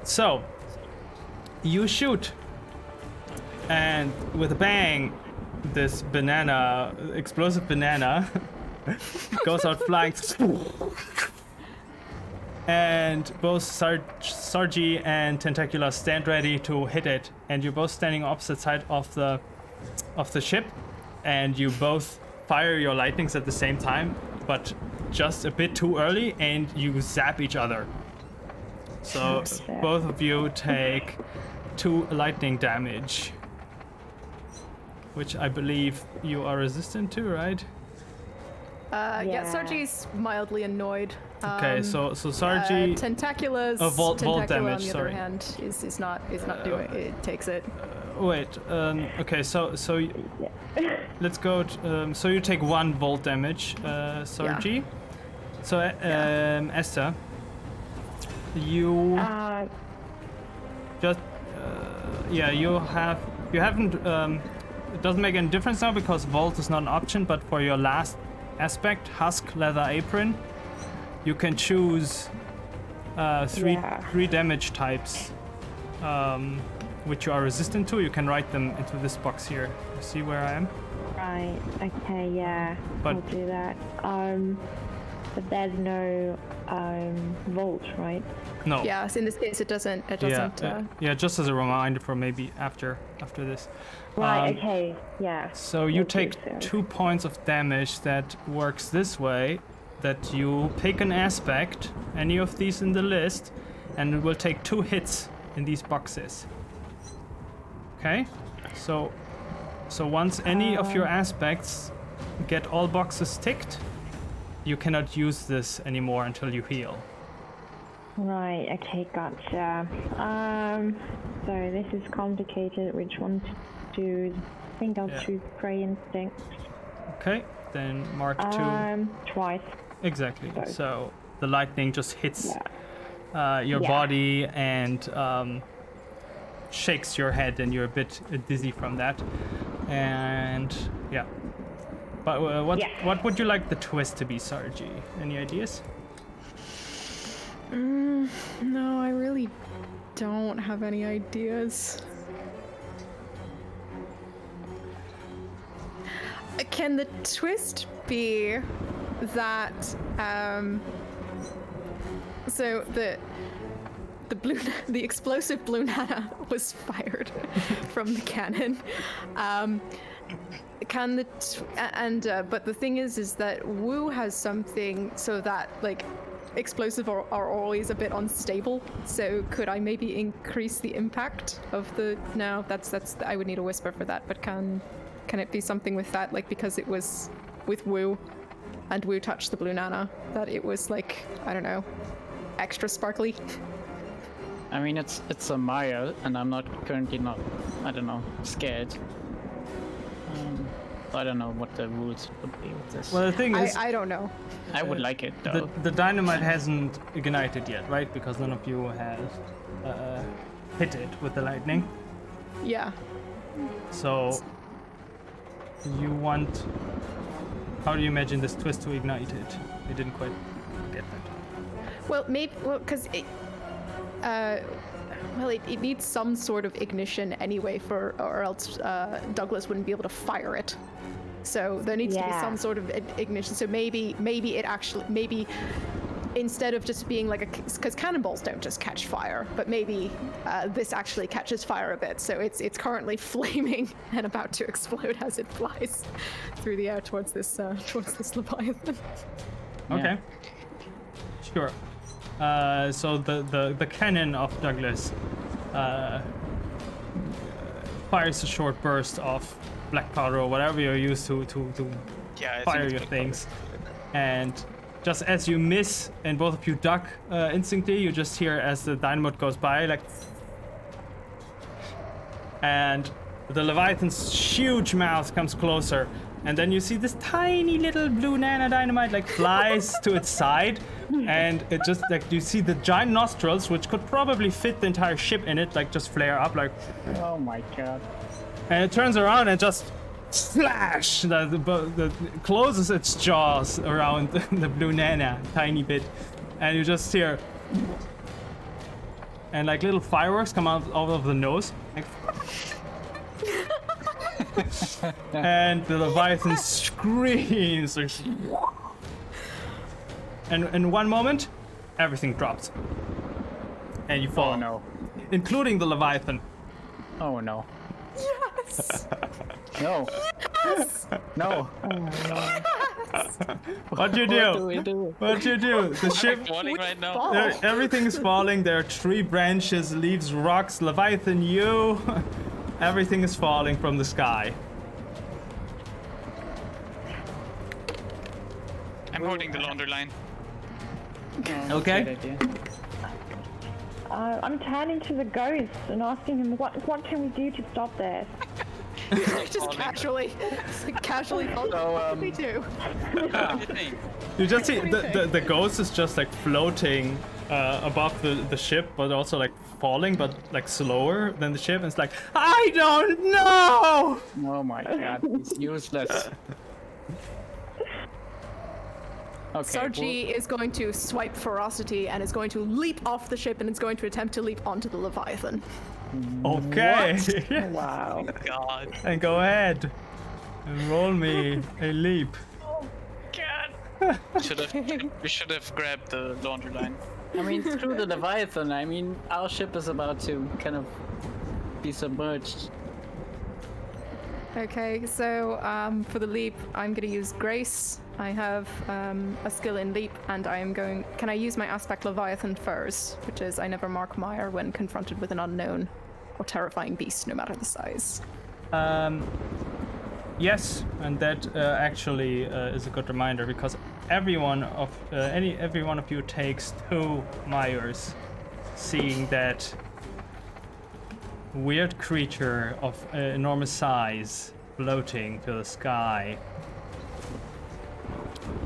so you shoot, and with a bang, this banana, explosive banana, goes out flying. And both Sarji and Tentacula stand ready to hit it, and you're both standing opposite side of the ship, and you both fire your lightnings at the same time, but just a bit too early, and you zap each other. So both of you take 2 lightning damage, which I believe you are resistant to, right? Yeah, Sarji's mildly annoyed. Okay, so Sarji, Tentacula's volt Tentacula, damage, on the sorry. other hand, is not doing it. Takes it. wait, okay, so let's go. So you take 1 volt damage, Sarji. So Esther, you just yeah, you haven't. It doesn't make any difference now because volt is not an option. But for your last aspect, husk leather apron, you can choose three damage types, which you are resistant to. You can write them into this box here. You see where I am? Right. Okay. Yeah. But- I'll do that. But there's no volt, right? No. Yeah, so in this case, it doesn't. Yeah, just as a reminder for maybe after this. Right. Okay. Yeah. So you I'll do take so. 2 points of damage. That works this way: that you pick an aspect, any of these in the list, and it will take 2 hits in these boxes. Okay. So once any of your aspects get all boxes ticked, you cannot use this anymore until you heal. Right. Okay. Gotcha. So this is complicated. Which one to choose? I think I'll Yeah. choose Prey Instinct. Okay. Then mark 2. Twice. Exactly. Sorry. So the lightning just hits Yeah. your Yeah. body and shakes your head, and you're a bit dizzy from that. And yeah. But what would you like the twist to be, Sarji? Any ideas? No, I really don't have any ideas. Can the twist be that so the explosive blue nana was fired from the cannon. But the thing is that Wu has something so that like explosive are always a bit unstable. So could I maybe increase the impact of the? No, that's I would need a whisper for that. But can it be something with that? Like because it was with Wu, and Wu touched the blue nana, that it was like I don't know, extra sparkly. I mean, it's a Maya, and I'm currently not, I don't know, scared. I don't know what the rules would be with this. Well, the thing is, I don't know. I would like it though. the dynamite hasn't ignited yet, right? Because none of you has hit it with the lightning. Yeah. So you want? How do you imagine this twist to ignite it? I didn't quite get that. Well, maybe because it. It needs some sort of ignition anyway, or else Douglas wouldn't be able to fire it. So there needs to be some sort of ignition. So maybe it actually instead of just being like because cannonballs don't just catch fire, but maybe this actually catches fire a bit. So it's currently flaming and about to explode as it flies through the air towards this Leviathan. Okay. Sure. So the cannon of Douglas fires a short burst of black powder or whatever you're used to Yeah, I fire think your it's things, and just as you miss and both of you duck instantly, you just hear as the dynamite goes by, like, and the Leviathan's huge mouth comes closer, and then you see this tiny little blue nano dynamite like flies to its side, and it just like you see the giant nostrils, which could probably fit the entire ship in it, like just flare up, like, Oh my god. and it turns around and just flash, the closes its jaws around the blue nana tiny bit, and you just hear, and like little fireworks come out of the nose, like, and the Leviathan screams, like, and in one moment, everything drops, and you fall. Oh no. Including the Leviathan. Oh no. Yes. No. No. What'd you What do do? we do? What'd you do? The ship. Falling right now. Fall. Everything is falling. There are tree branches, leaves, rocks, Leviathan, you. Everything is falling from the sky. I'm holding the laundry line. Oh, Okay. good idea. I'm turning to the ghost and asking him, what can we do to stop this? Just casually fall. So, What did we do? What do you think? You just see What do you the ghost is just like floating above the ship, but also like falling, but like slower than the ship. And it's like, I don't know. Oh my god, he's useless. Okay. Sargi is going to swipe ferocity and is going to leap off the ship and is going to attempt to leap onto the Leviathan. Okay. Wow. God. And go ahead. And roll me a leap. We should have grabbed the laundry line. I mean, through the Leviathan, I mean, our ship is about to kind of be submerged. Okay, so for the leap, I'm going to use Grace. I have a skill in leap, and I am going. Can I use my aspect Leviathan first, which is I never mark mire when confronted with an unknown or terrifying beast, no matter the size. Yes, and that actually is a good reminder because every one of you takes 2 mires, seeing that weird creature of enormous size floating to the sky.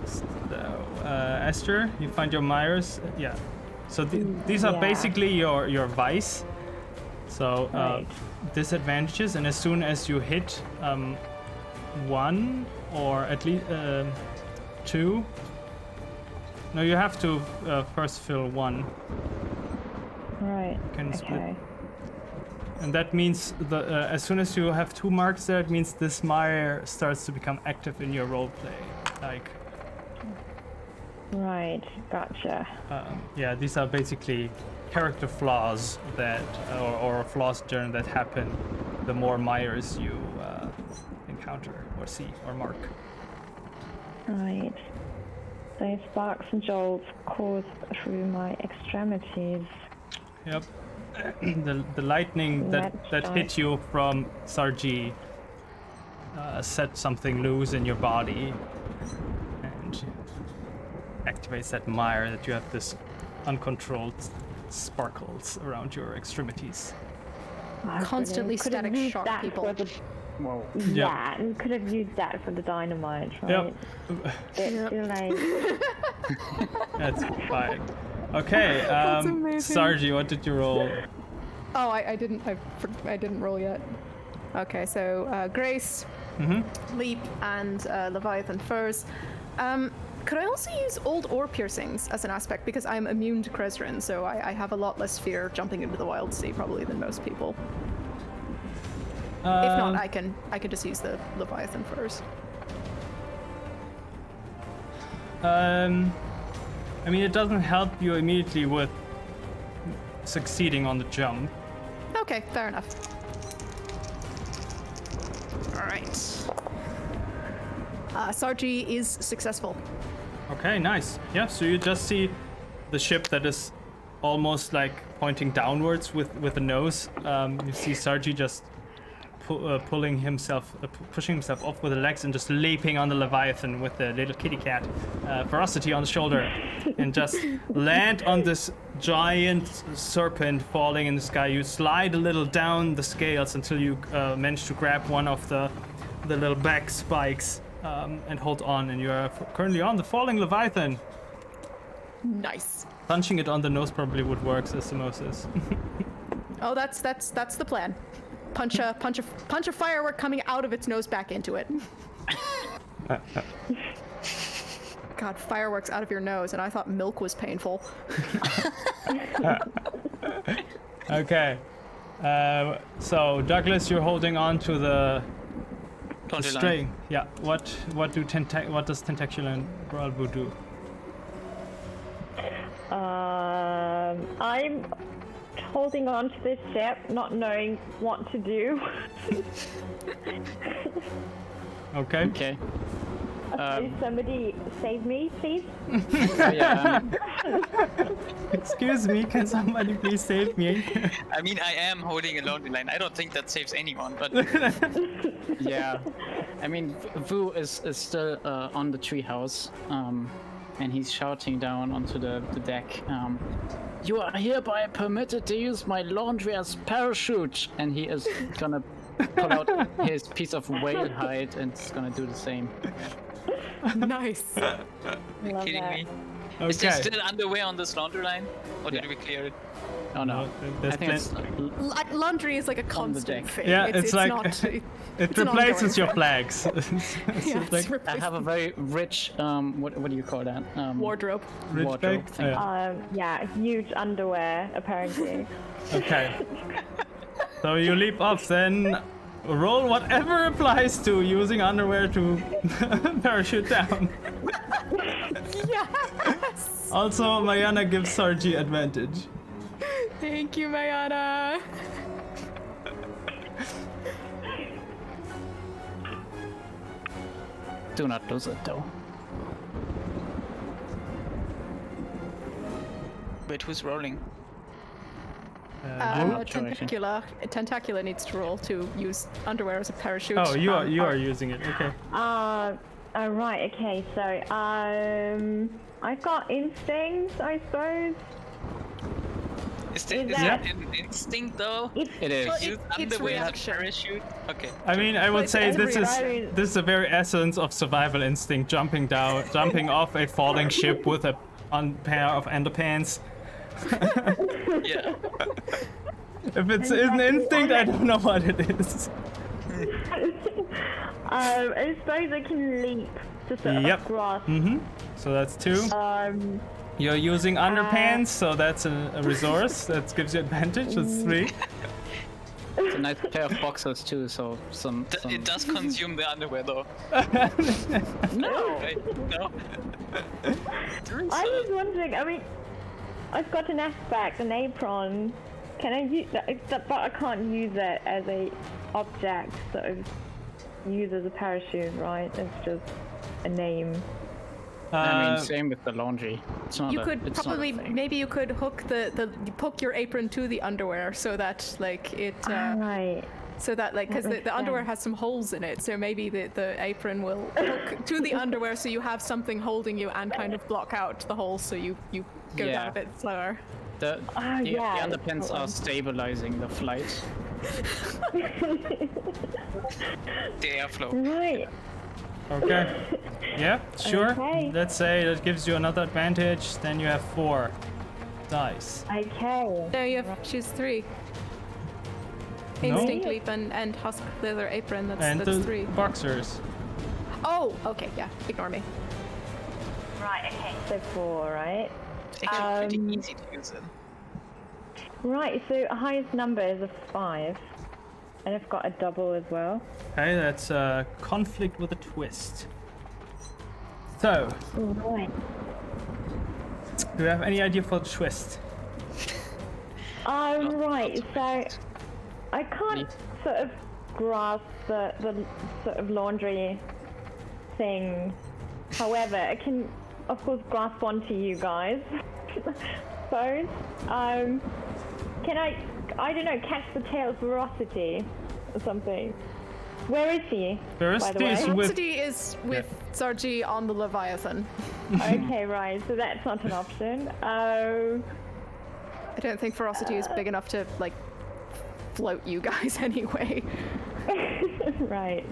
So, Esther, you find your mires? Yeah. So these are yeah. basically your vice. So Right. disadvantages, and as soon as you hit 1 or at least 2. No, you have to first fill 1. Right. Can split. Okay. And that means as soon as you have 2 marks there, it means this mire starts to become active in your roleplay. Like, Right. Gotcha. yeah, these are basically character flaws that, or flaws during that happen the more mires you encounter or see or mark. Right. So sparks and jolts course through my extremities. Yep. the lightning that Let's hit you from Sargi set something loose in your body and activates that mire that you have this uncontrolled sparkles around your extremities. Constantly Could have static used shock that people. for the- Whoa. Yeah, and could have used that for the dynamite, right? Yep. It's too late. That's fine. Okay, amazing. Sargi, what did you roll? Oh, I didn't roll yet. Okay, so Grace, leap, and Leviathan first. Could I also use old ore piercings as an aspect because I'm immune to Cresrin, so I have a lot less fear jumping into the wild sea probably than most people. If not, I can just use the Leviathan first. I mean, it doesn't help you immediately with succeeding on the jump. Okay, fair enough. All right. Sargi is successful. Okay, nice. Yeah, so you just see the ship that is almost like pointing downwards with the nose. You see Sargi just pulling himself, pushing himself off with the legs and just leaping on the Leviathan with the little kitty cat, Ferocity on the shoulder, and just land on this giant serpent falling in the sky. You slide a little down the scales until you manage to grab one of the little back spikes and hold on, and you are currently on the falling Leviathan. Nice. Punching it on the nose probably would work as osmosis. Oh, that's the plan. Punch a firework coming out of its nose back into it. God, fireworks out of your nose, and I thought milk was painful. Okay. So Douglas, you're holding on to the string. Yeah. What does Tentacular and Bralbu do? I'm holding on to this ship, not knowing what to do. Okay. Okay. Please somebody save me, please. Yeah. Excuse me, can somebody please save me? I mean, I am holding a laundry line. I don't think that saves anyone, but Yeah. I mean, Vu is still on the treehouse, and he's shouting down onto the deck. You are hereby permitted to use my laundry as parachute, and he is gonna pull out his piece of whale hide and is gonna do the same. Nice. Love kidding that. me? Is there Okay. still underwear on this laundry line? Or did Yeah. we clear it? Oh no, there's I think it's Laundry is like a On the constant deck. thing. Yeah, it's like- not, It it's an replaces your ongoing flags. It's yeah, like it's I have a very rich what do you call that? wardrobe. rich wardrobe bag? thing. Yeah. Yeah, huge underwear, apparently. Okay. So you leap up, then roll whatever applies to using underwear to parachute down. Yes. Also, Mayana gives Sarji advantage. Thank you, Mayana. Do not lose it though. Wait, who's rolling? not sure, actually. Tentacular needs to roll to use underwear as a parachute. Oh, you are using it. Okay. Oh, right, okay, so, I've got instincts, I suppose. Is Is that that- an instinct though? It is. Well, Use it's underwear as a reaction. parachute? Okay. I mean, I would it's say every this is the very essence of survival instinct: jumping off a falling ship with a pair of underpants. Yeah. If it's an instinct, I don't know what it is. I suppose I can leap to sort Yep. of grasp. So that's 2. Um, You're using underpants, so that's a resource that gives you advantage. That's 3. It's a nice pair of boxers too, so some It does consume the underwear though. no! Right? No? I was wondering, I mean, I've got an aspect, an apron. Can I use that? But I can't use it as a object, sort of use as a parachute, right? It's just a name. I mean, same with the laundry. It's not You a, could it's probably not a thing. maybe you could hook hook your apron to the underwear so that like it Right. so that like because makes the underwear sense. has some holes in it, so maybe the apron will hook to the underwear so you have something holding you and kind of block out the holes so you go down Yeah. a bit slower. The yeah, underpants are stabilizing the flight. The airflow. Right. Okay. Yeah, sure. Okay. Let's say that gives you another advantage. Then you have 4 dice. Okay. There you have choose 3. No. Instinct leap and husk leather apron. And That's the 3. boxers. Oh, okay, yeah. Ignore me. Right. Okay. So 4, right? It's actually pretty easy to use it. Right. So highest number is a 5, and I've got a double as well. Okay, that's conflict with a twist. So, Right. do you have any idea for the twist? Right. So I can't sort of grasp the sort of laundry thing. However, I can, of course, grasp onto you guys. Suppose. Can I don't know, catch the tail of Ferocity something. Where is he? First by the way? is with Rhapsody is with Sargi on the Leviathan. Okay, right. So that's not an option. I don't think Ferocity is big enough to, like, float you guys anyway. Right.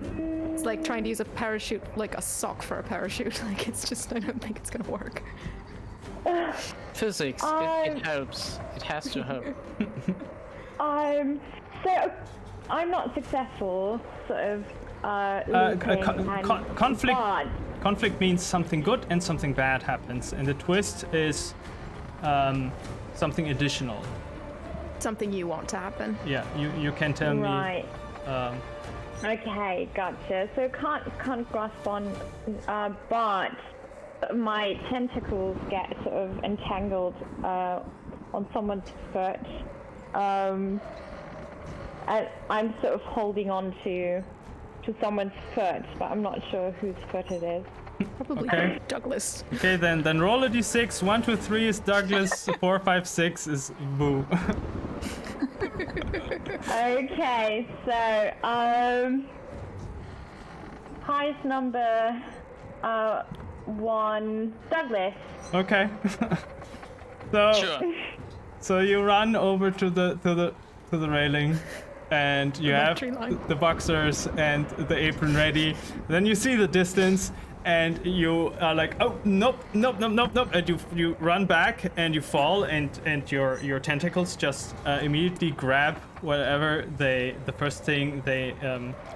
It's like trying to use a parachute, like a sock for a parachute. Like, it's just, I don't think it's gonna work. Physics, it helps. It has to help. So I'm not successful, sort of. Leaping and conflict. but- Conflict means something good and something bad happens, and the twist is something additional. Something you want to happen. Yeah, you can tell Right. me. Okay, gotcha. So can't grasp on, but my tentacles get sort of entangled on someone's foot, and I'm sort of holding on to someone's foot, but I'm not sure whose foot it is. Probably Okay. Douglas. Okay, then roll a d6. 1, 2, 3 is Douglas. 4, 5, 6 is Boo. Okay, so highest number 1, Douglas. Okay. So Sure. so you run over to the railing, and you have battery line. the boxers and the apron ready. Then you see the distance, and you are like, oh nope, and you run back and you fall, and your tentacles just immediately grab whatever the first thing they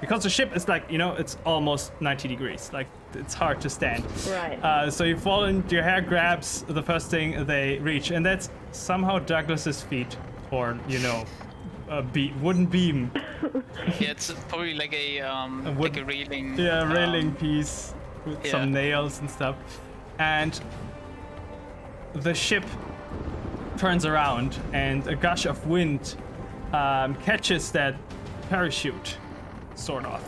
because the ship is like, it's almost 90 degrees, like it's hard to stand. Right. So you fall and your hair grabs the first thing they reach, and that's somehow Douglas's feet, or a wooden beam. Yeah, it's probably like a wood- like a railing. Yeah, railing piece with yeah. some nails and stuff. And the ship turns around, and a gush of wind catches that parachute, sort of.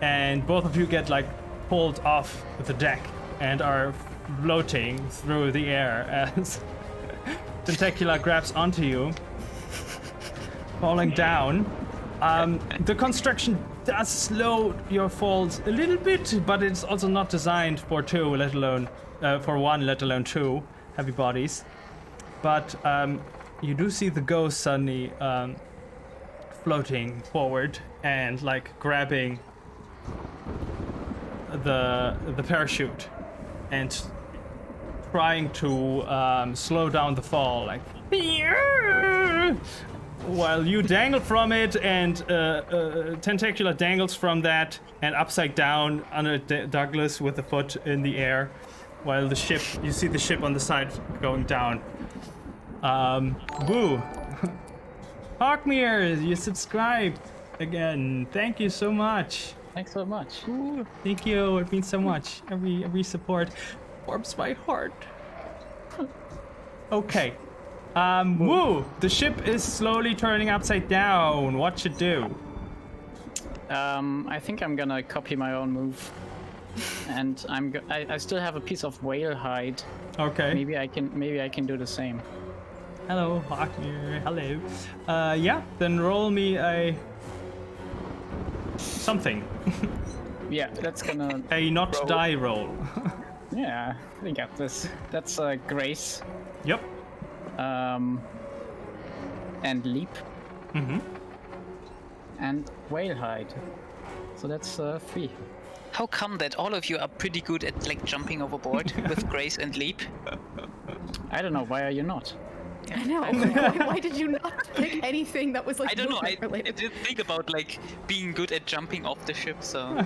And both of you get like pulled off the deck and are floating through the air as Tentacula grabs onto you, falling down. The construction does slow your falls a little bit, but it's also not designed for two, let alone for one, let alone two heavy bodies. But you do see the ghost suddenly floating forward and like grabbing the parachute and trying to slow down the fall, like while you dangle from it, and Tentacula dangles from that and upside down under Douglas with the foot in the air, while the ship, you see the ship on the side going down. Woo! Hawkmere, you subscribed again. Thank you so much. Thanks so much. Ooh, thank you. It means so much. Every support warms my heart. Okay. Woo! The ship is slowly turning upside down. What should do? I think I'm gonna copy my own move, and I still have a piece of whale hide. Okay. Maybe I can do the same. Hello, Hawkmere. Hello. Yeah. Then roll me a something. Yeah, that's gonna. A not Roll. die roll. Yeah, we got this. That's Grace. Yep. And leap. Mm-hmm. And whale hide. So that's 3. How come that all of you are pretty good at like jumping overboard with grace and leap? I don't know. Why are you not? I know. Why did you not pick anything that was like I don't know. I movement related? did think about like being good at jumping off the ship. So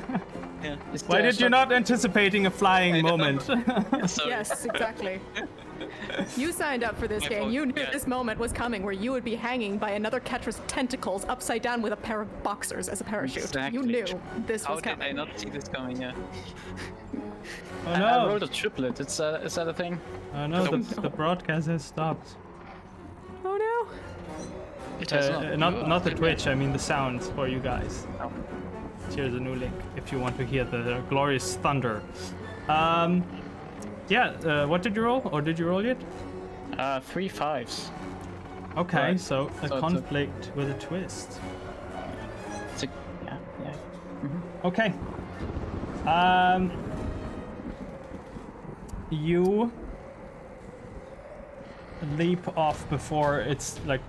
yeah. Why did you not anticipating a flying moment? Sorry. Yes, exactly. You signed up for this My game. fault, You knew yeah. this moment was coming where you would be hanging by another Ketra's tentacles upside down with a pair of boxers as a parachute. Exactly. You knew this How was did I coming. not see this coming? Yeah. Oh I no! rolled a triplet. Is that a thing? Oh no! The broadcast has stopped. Oh no. It has Not the Twitch. I mean the sounds for you guys. Oh. Here's a new link if you want to hear the glorious thunder. Yeah. What did you roll? Or did you roll yet? 3 5s. Okay, Right. so a So it's a- conflict with a twist. It's a, yeah. Okay. You leap off before it's like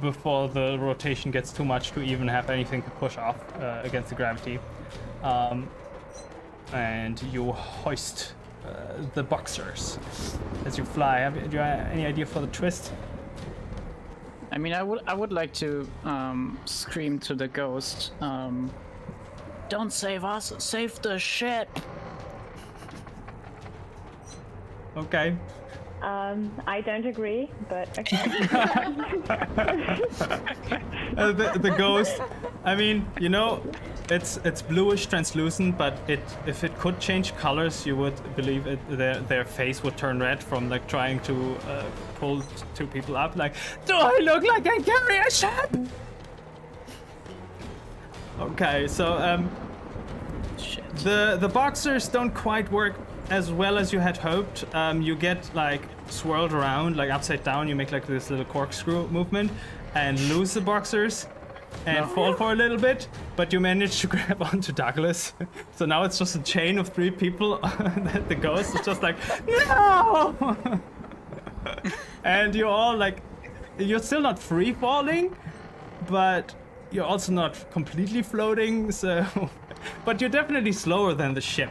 before the rotation gets too much to even have anything to push off against the gravity, and you hoist the boxers as you fly. Do you have any idea for the twist? I mean, I would like to scream to the ghost. Don't save us, save the ship. Okay. I don't agree, but okay. The ghost. I mean, you know, it's bluish translucent, but if it could change colors, you would believe their face would turn red from like trying to pull two people up. Like, do I look like I carry a ship? Okay, so Shit. the boxers don't quite work as well as you had hoped. You get like swirled around like upside down. You make like this little corkscrew movement and lose the boxers and fall for a little bit, but you manage to grab onto Douglas. So now it's just a chain of 3 people. That the ghost is just like, no. And you're all like, you're still not free falling, but you're also not completely floating. So, but you're definitely slower than the ship,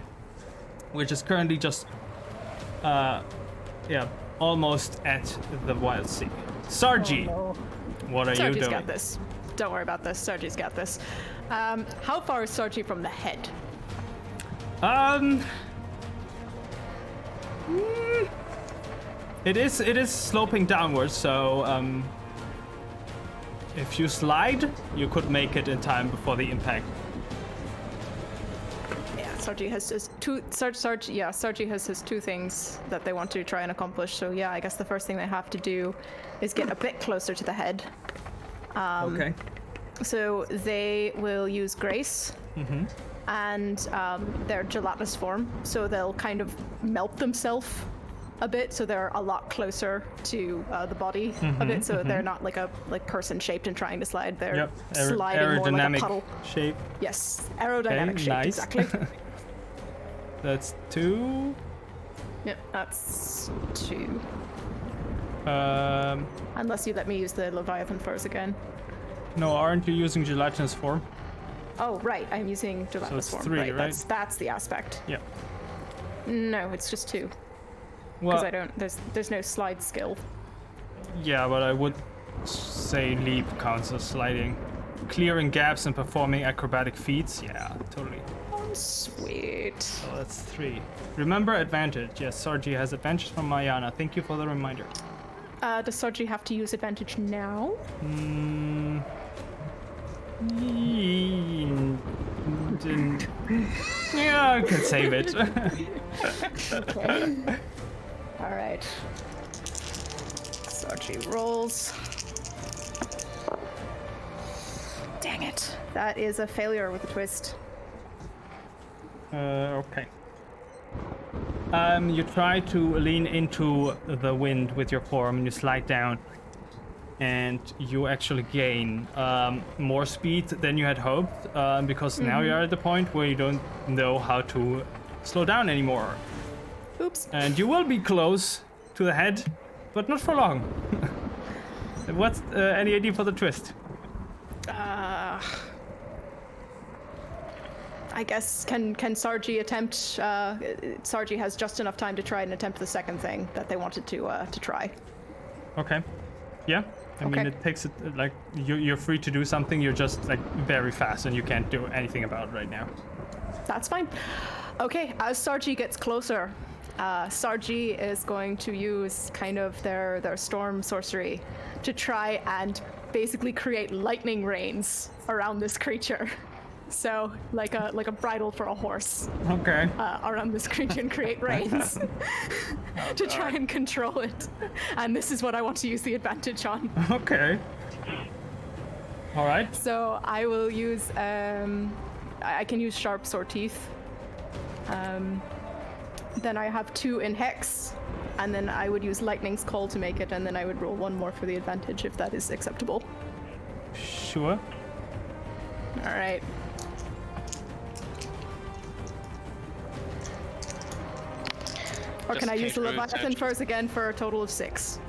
which is currently just, almost at the wild sea. Sargi, what are you Sargi's doing? got this. Don't worry about this. Sargi's got this. How far is Sargi from the head? It is sloping downwards, so if you slide, you could make it in time before the impact. Yeah, Sargi has his two. Sargi has his 2 things that they want to try and accomplish. So yeah, I guess the first thing they have to do is get a bit closer to the head. Okay. So they will use Grace and their gelatinous form. So they'll kind of melt themselves a bit, so they're a lot closer to the body of it. So they're not like a person shaped and trying to slide. They're Yep. sliding more like a puddle. shape. Yes, aerodynamic shape, nice. exactly. That's 2. Yep, that's 2. Unless you let me use the Leviathan first again. No, aren't you using gelatinous form? Oh, right, I'm using gelatinous it's form. 3, right? That's the aspect. Yeah. No, it's just 2. Well, Because I don't. There's no slide skill. yeah, but I would say leap counts as sliding. Clearing gaps and performing acrobatic feats, yeah, totally. Oh, sweet. So that's 3. Remember advantage. Yes, Sargi has advantage from Mayana. Thank you for the reminder. Does Sargi have to use advantage now? Didn't. Yeah, I can save it. Okay. All right. Sargi rolls. Dang it. That is a failure with a twist. Okay. You try to lean into the wind with your form and you slide down. And you actually gain more speed than you had hoped, because now you're at the point where you don't know how to slow down anymore. Oops. And you will be close to the head, but not for long. What's any idea for the twist? I guess can Sargi attempt? Sargi has just enough time to try and attempt the second thing that they wanted to try. Okay. Yeah. I mean, Okay. it takes it like you're free to do something. You're just like very fast, and you can't do anything about it right now. That's fine. Okay, as Sargi gets closer, Sargi is going to use kind of their storm sorcery to try and basically create lightning rains around this creature. So like a bridle for a horse Okay. around this creature and create rains to try and control it. And this is what I want to use the advantage on. Okay. All right. So I will use, I can use sharp sword teeth. Then I have 2 in hex, and then I would use Lightning's Call to make it, and then I would roll one more for the advantage if that is acceptable. Sure. All right. Or can Just I use take the root Leviathan action. first again for a total of 6?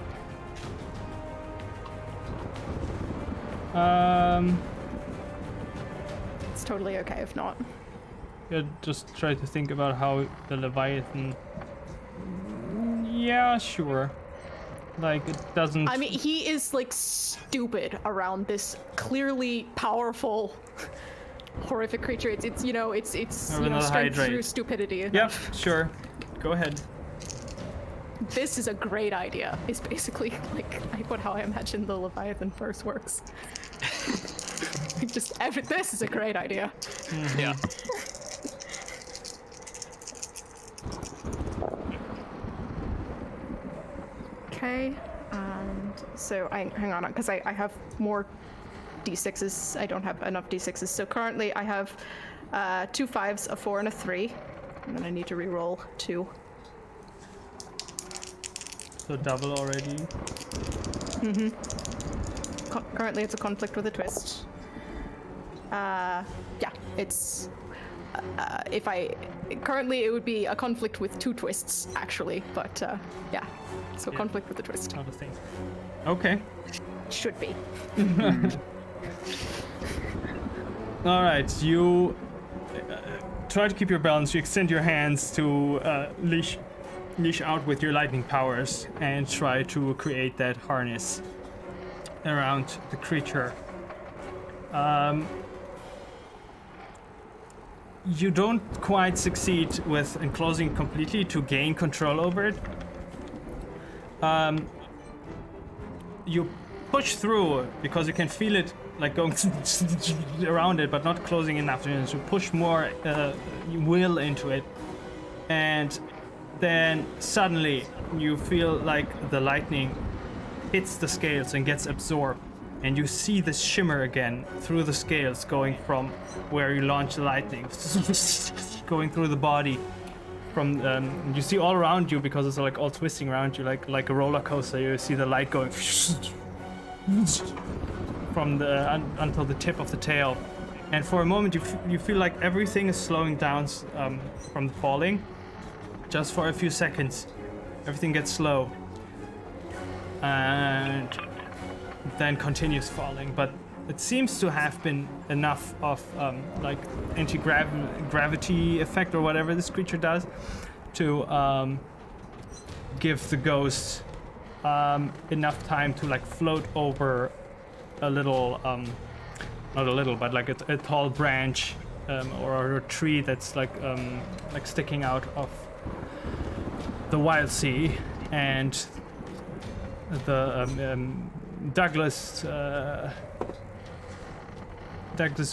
It's totally okay if not. Yeah, just try to think about how the Leviathan. Yeah, sure. Like it doesn't. I mean, he is like stupid around this clearly powerful, horrific creature. It's you know, it's Have you know, another strength hydrate. through stupidity. Yep, sure. Go ahead. This is a great idea. Is basically like how I imagine the Leviathan first works. This is a great idea. Yeah. Okay, and so hang on, because I have more d6s. I don't have enough d6s. So currently I have 2 5s, a 4, and a 3. And then I need to re-roll 2. So double already. Currently it's a conflict with a twist. Yeah, it's currently it would be a conflict with 2 twists actually, but yeah, so Yeah. conflict with a twist Not a thing. Okay. should be. All right. You try to keep your balance. You extend your hands to leash out with your lightning powers and try to create that harness around the creature. You don't quite succeed with enclosing completely to gain control over it. You push through because you can feel it like going around it, but not closing enough to push more will into it. And then suddenly you feel like the lightning hits the scales and gets absorbed. And you see this shimmer again through the scales going from where you launch the lightning, going through the body. From you see all around you because it's like all twisting around you like a roller coaster. You see the light going from the until the tip of the tail, and for a moment you feel like everything is slowing down from the falling. Just for a few seconds, everything gets slow, and then continues falling. But it seems to have been enough of like anti-gravity effect or whatever this creature does to give the ghost enough time to like float over a little, not a little, but like a tall branch or a tree that's like sticking out of the wild sea, and the Douglas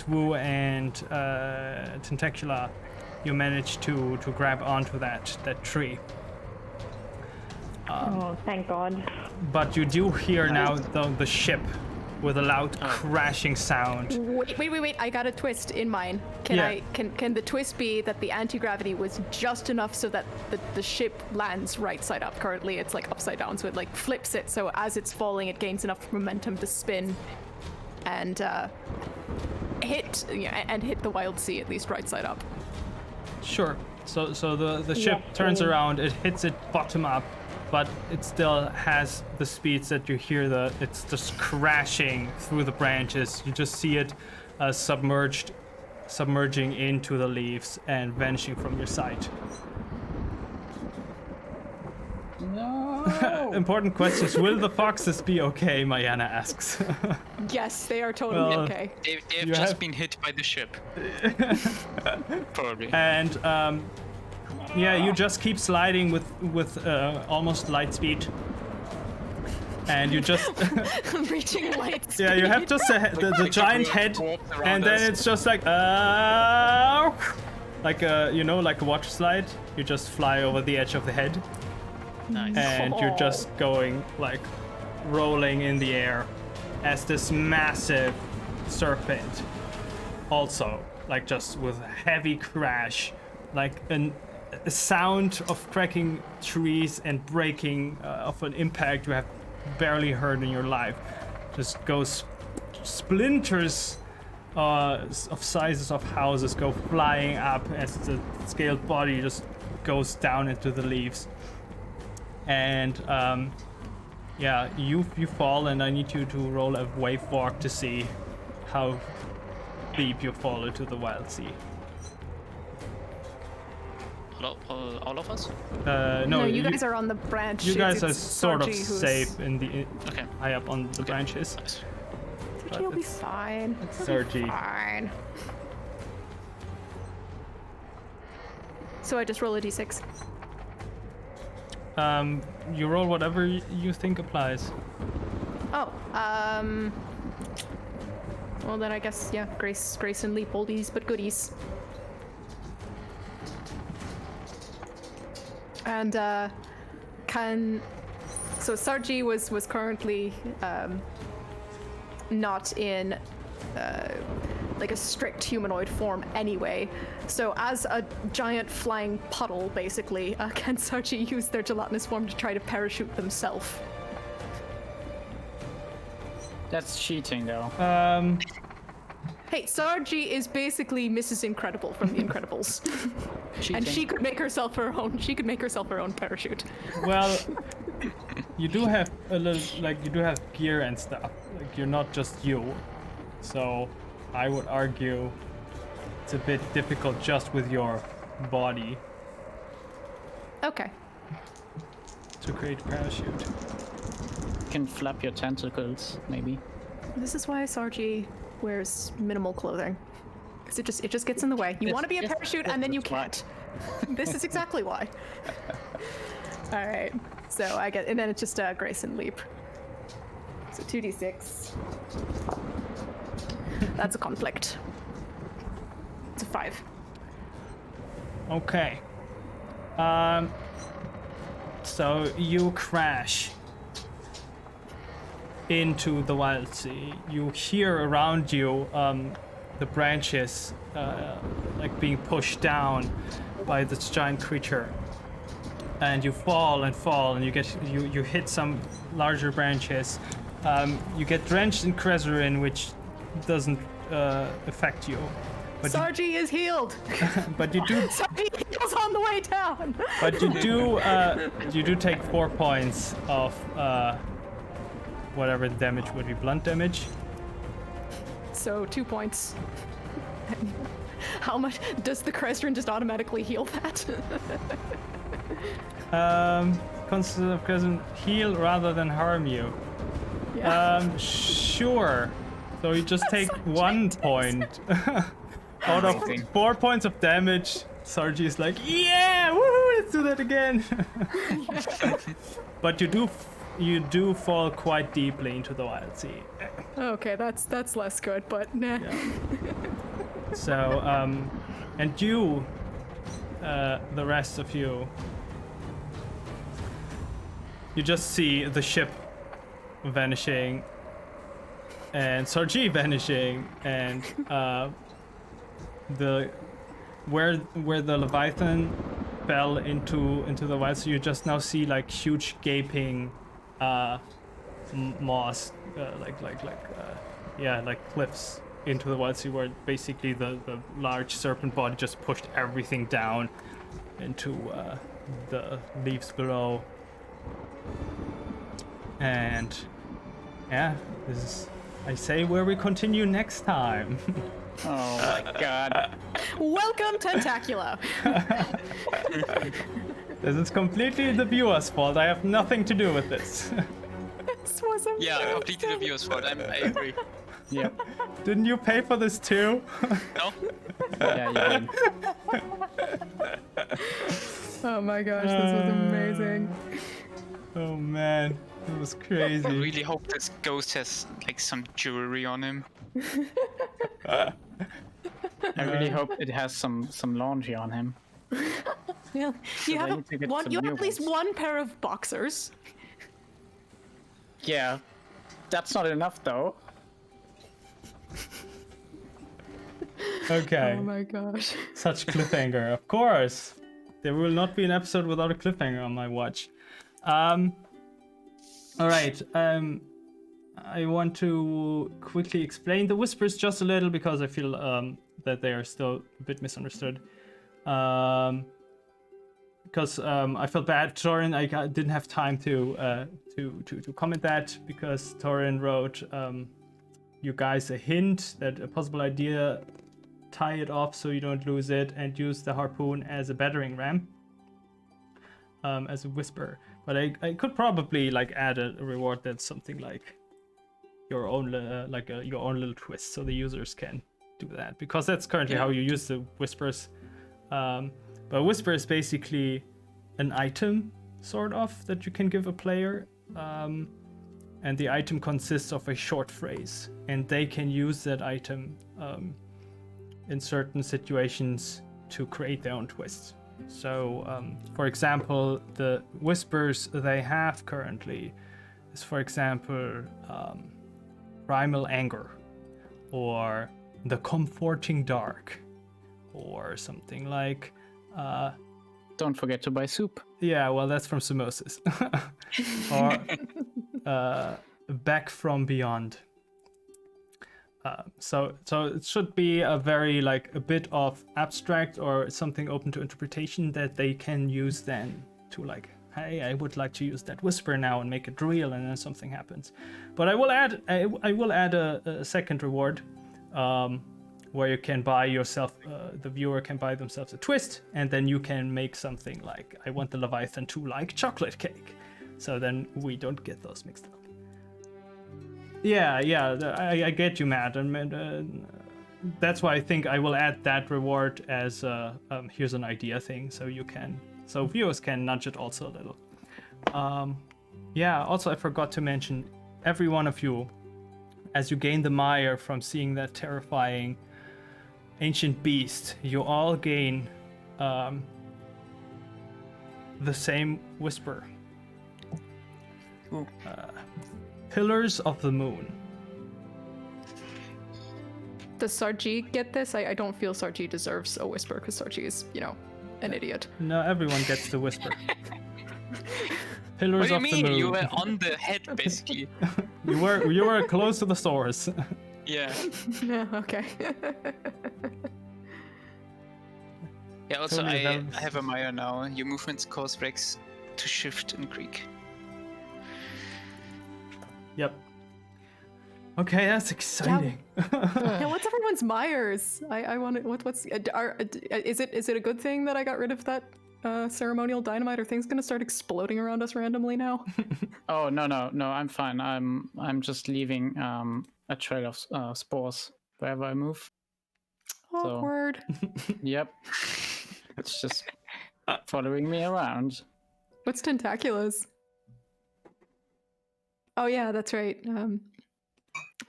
Wu and Tentacula, you manage to grab onto that tree. Oh, thank God. But you do hear now the ship with a loud crashing sound. Wait, I got a twist in mine. Can the twist be that the anti-gravity was just enough so that the ship lands right side up? Currently it's like upside down, so it like flips it, so as it's falling it gains enough momentum to spin and hit the wild sea at least right side up. Sure. So the ship turns around, it hits it bottom up, but it still has the speeds that you hear it's just crashing through the branches. You just see it submerging into the leaves and vanishing from your sight. No. Important questions. Will the foxes be okay? Mayana asks. Yes, they are totally Well, okay. They've You just have- been hit by the ship. Probably. And yeah, you just keep sliding with almost light speed. And you just Reaching light speed. yeah, you have just the giant head, Warped around and then us. it's just like like a water slide. You just fly over the edge of the head, Nice. and you're just going like rolling in the air as this massive serpent, also like just with a heavy crash, like a sound of cracking trees and breaking of an impact you have barely heard in your life. Just goes splinters of sizes of houses go flying up as the scaled body just goes down into the leaves. And yeah, you fall, and I need you to roll a wave walk to see how deep you fall into the wild sea. All of us? No, you guys are on the branch. You guys are It's sort of Sargi who's- safe in the Okay. high up on the branches. Nice. but You'll be it's fine. Sargi. Fine. So I just roll a d6. You roll whatever you think applies. Oh, well then I guess, yeah, Grace and Leap, oldies but goodies. And, so Sargi was currently, not in, like a strict humanoid form anyway. So as a giant flying puddle, basically, can Sargi use their gelatinous form to try to parachute themselves? That's cheating, though. Hey, Sargi is basically Mrs. Incredible from The Incredibles. And she could make herself her own. She could make herself her own parachute. Well, you do have a little, like, you do have gear and stuff. Like, you're not just you. So, I would argue it's a bit difficult just with your body Okay. to create a parachute. You can flap your tentacles, maybe. This is why Sargi wears minimal clothing. Because it just gets in the way. You want to be a Yes, parachute yes, and then you that's can't. This is exactly why. All right. So I get, and then it's just Grace and Leap. So 2d6. That's a conflict. It's a 5. Okay. So you crash into the wild sea. You hear around you the branches like being pushed down by this giant creature, and you fall and fall, and you hit some larger branches. You get drenched in Krezerin, which doesn't affect you. But Sargi is healed. but you do Sargi heals on the way down. But you do take 4 points of whatever the damage would be, blunt damage. So 2 points. How much does the Crestron just automatically heal that? Concept of present heal rather than harm you. Yeah. Sure. So you just take 1 point out of 4 points of damage. Sargi is like, yeah, woohoo, let's do that again. But you do fall quite deeply into the wild sea. Okay, that's less good, but nah. Yeah. So, and you, the rest of you, you just see the ship vanishing, and Sargi vanishing, and where the Leviathan fell into the wild sea, you just now see like huge gaping moss, like cliffs into the wild sea, where basically the large serpent body just pushed everything down into the leaves below. And yeah, this is, I say, where we continue next time. Oh my god. Welcome, Tentacula. This is completely the viewer's fault. I have nothing to do with this. This was amazing. Yeah, completely the viewer's fault. I agree. Yep. Didn't you pay for this too? No? Yeah, you did. Oh my gosh, this was amazing. Oh man, it was I crazy. really hope this ghost has like some jewelry on him. I really hope it has some laundry on him. Yeah, you I have, need to get one, some you have new at least ones. one pair of boxers. Yeah. That's not enough though. Okay, Oh my gosh. such cliffhanger, of course. There will not be an episode without a cliffhanger on my watch. All right. I want to quickly explain the whispers just a little because I feel that they are still a bit misunderstood. Because I felt bad, Torin. I didn't have time to comment that because Torin wrote you guys a hint that a possible idea, tie it off so you don't lose it, and use the harpoon as a battering ram, as a whisper. But I could probably like add a reward that's something like your own your own little twist, so the users can do that because that's currently how you use the whispers. But whisper is basically an item, sort of, that you can give a player. And the item consists of a short phrase. And they can use that item in certain situations to create their own twists. So, for example, the whispers they have currently is, for example, primal anger, or the comforting dark, or something like Don't forget to buy soup. yeah, well, that's from Samosas. Or back from beyond. So it should be a very like a bit of abstract or something open to interpretation that they can use then to like, hey, I would like to use that whisper now and make it real, and then something happens. But I will add a second reward, where you can buy yourself, the viewer can buy themselves a twist, and then you can make something like, I want the Leviathan to like chocolate cake. So then we don't get those mixed up. Yeah, I get you, Matt. And that's why I think I will add that reward as here's an idea thing, so viewers can nudge it also a little. Yeah, also I forgot to mention, every one of you, as you gain the mire from seeing that terrifying ancient beast, you all gain the same whisper. Pillars of the Moon. Does Sarji get this? I don't feel Sarji deserves a whisper because Sarji is, an idiot. No, everyone gets the whisper. What Pillars do you of the mean? Moon. You were on the head, basically. you were close to the source. Yeah. Yeah, okay. Yeah, also, Totally I balanced. have a Maya now. Your movements cause breaks to shift in Greek. Yep. Okay, that's exciting. Yeah, what's everyone's Myers? I want to. What's is it a good thing that I got rid of that ceremonial dynamite? Are things gonna start exploding around us randomly now? Oh no, I'm fine. I'm just leaving a trail of spores wherever I move. Awkward. Yep. It's just following me around. What's tentaculous? Oh yeah, that's right.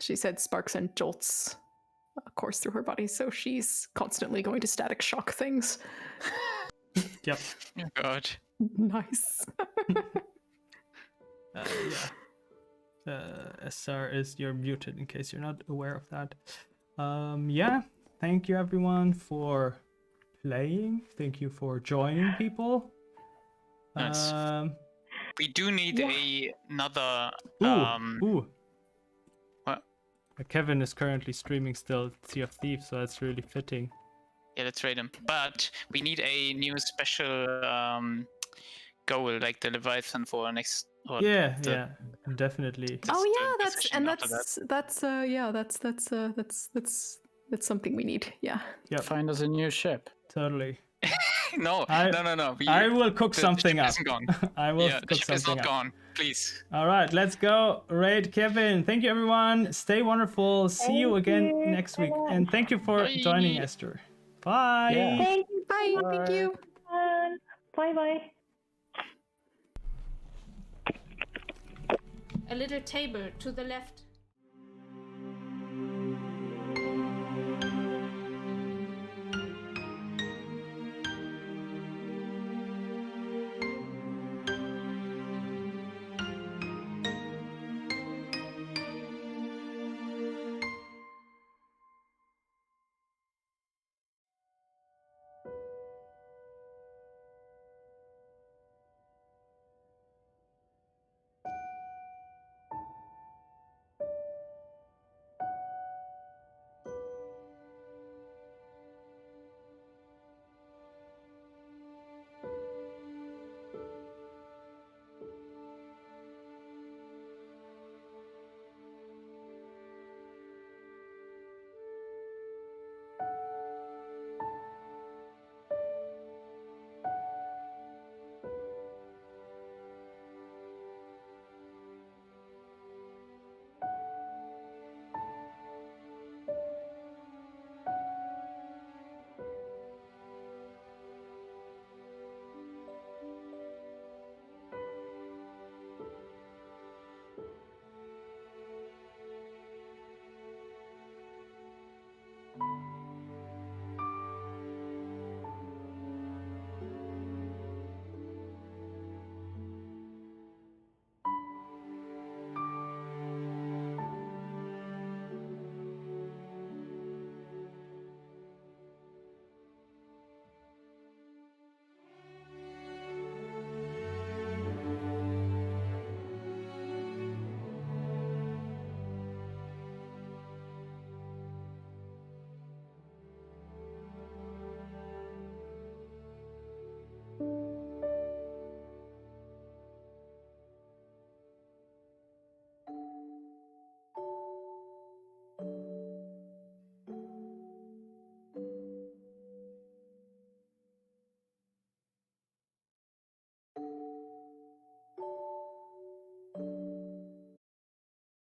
She said sparks and jolts course through her body, so she's constantly going to static shock things. Yep. Oh god. Nice. SR is you're muted in case you're not aware of that. Yeah, thank you everyone for playing. Thank you for joining people. Nice. We do need another. Ooh. What? Kevin is currently streaming still Sea of Thieves, so that's really fitting. Yeah, let's rate him. But we need a new special goal, like the Leviathan for next. Or Yeah, the- definitely. Oh the yeah, that's something we need. Yeah. Yep, Find us a new ship. totally. No. I will cook something the up. ship isn't gone. I will Yeah, the cook ship is something not up. gone. Please. All right, let's go. Raid Kevin. Thank you, everyone. Stay wonderful. See you again you. next week. And thank you for Bye. joining, Esther. Bye. Yeah. Thank you. Bye. Thank you. Bye bye. A little table to the left.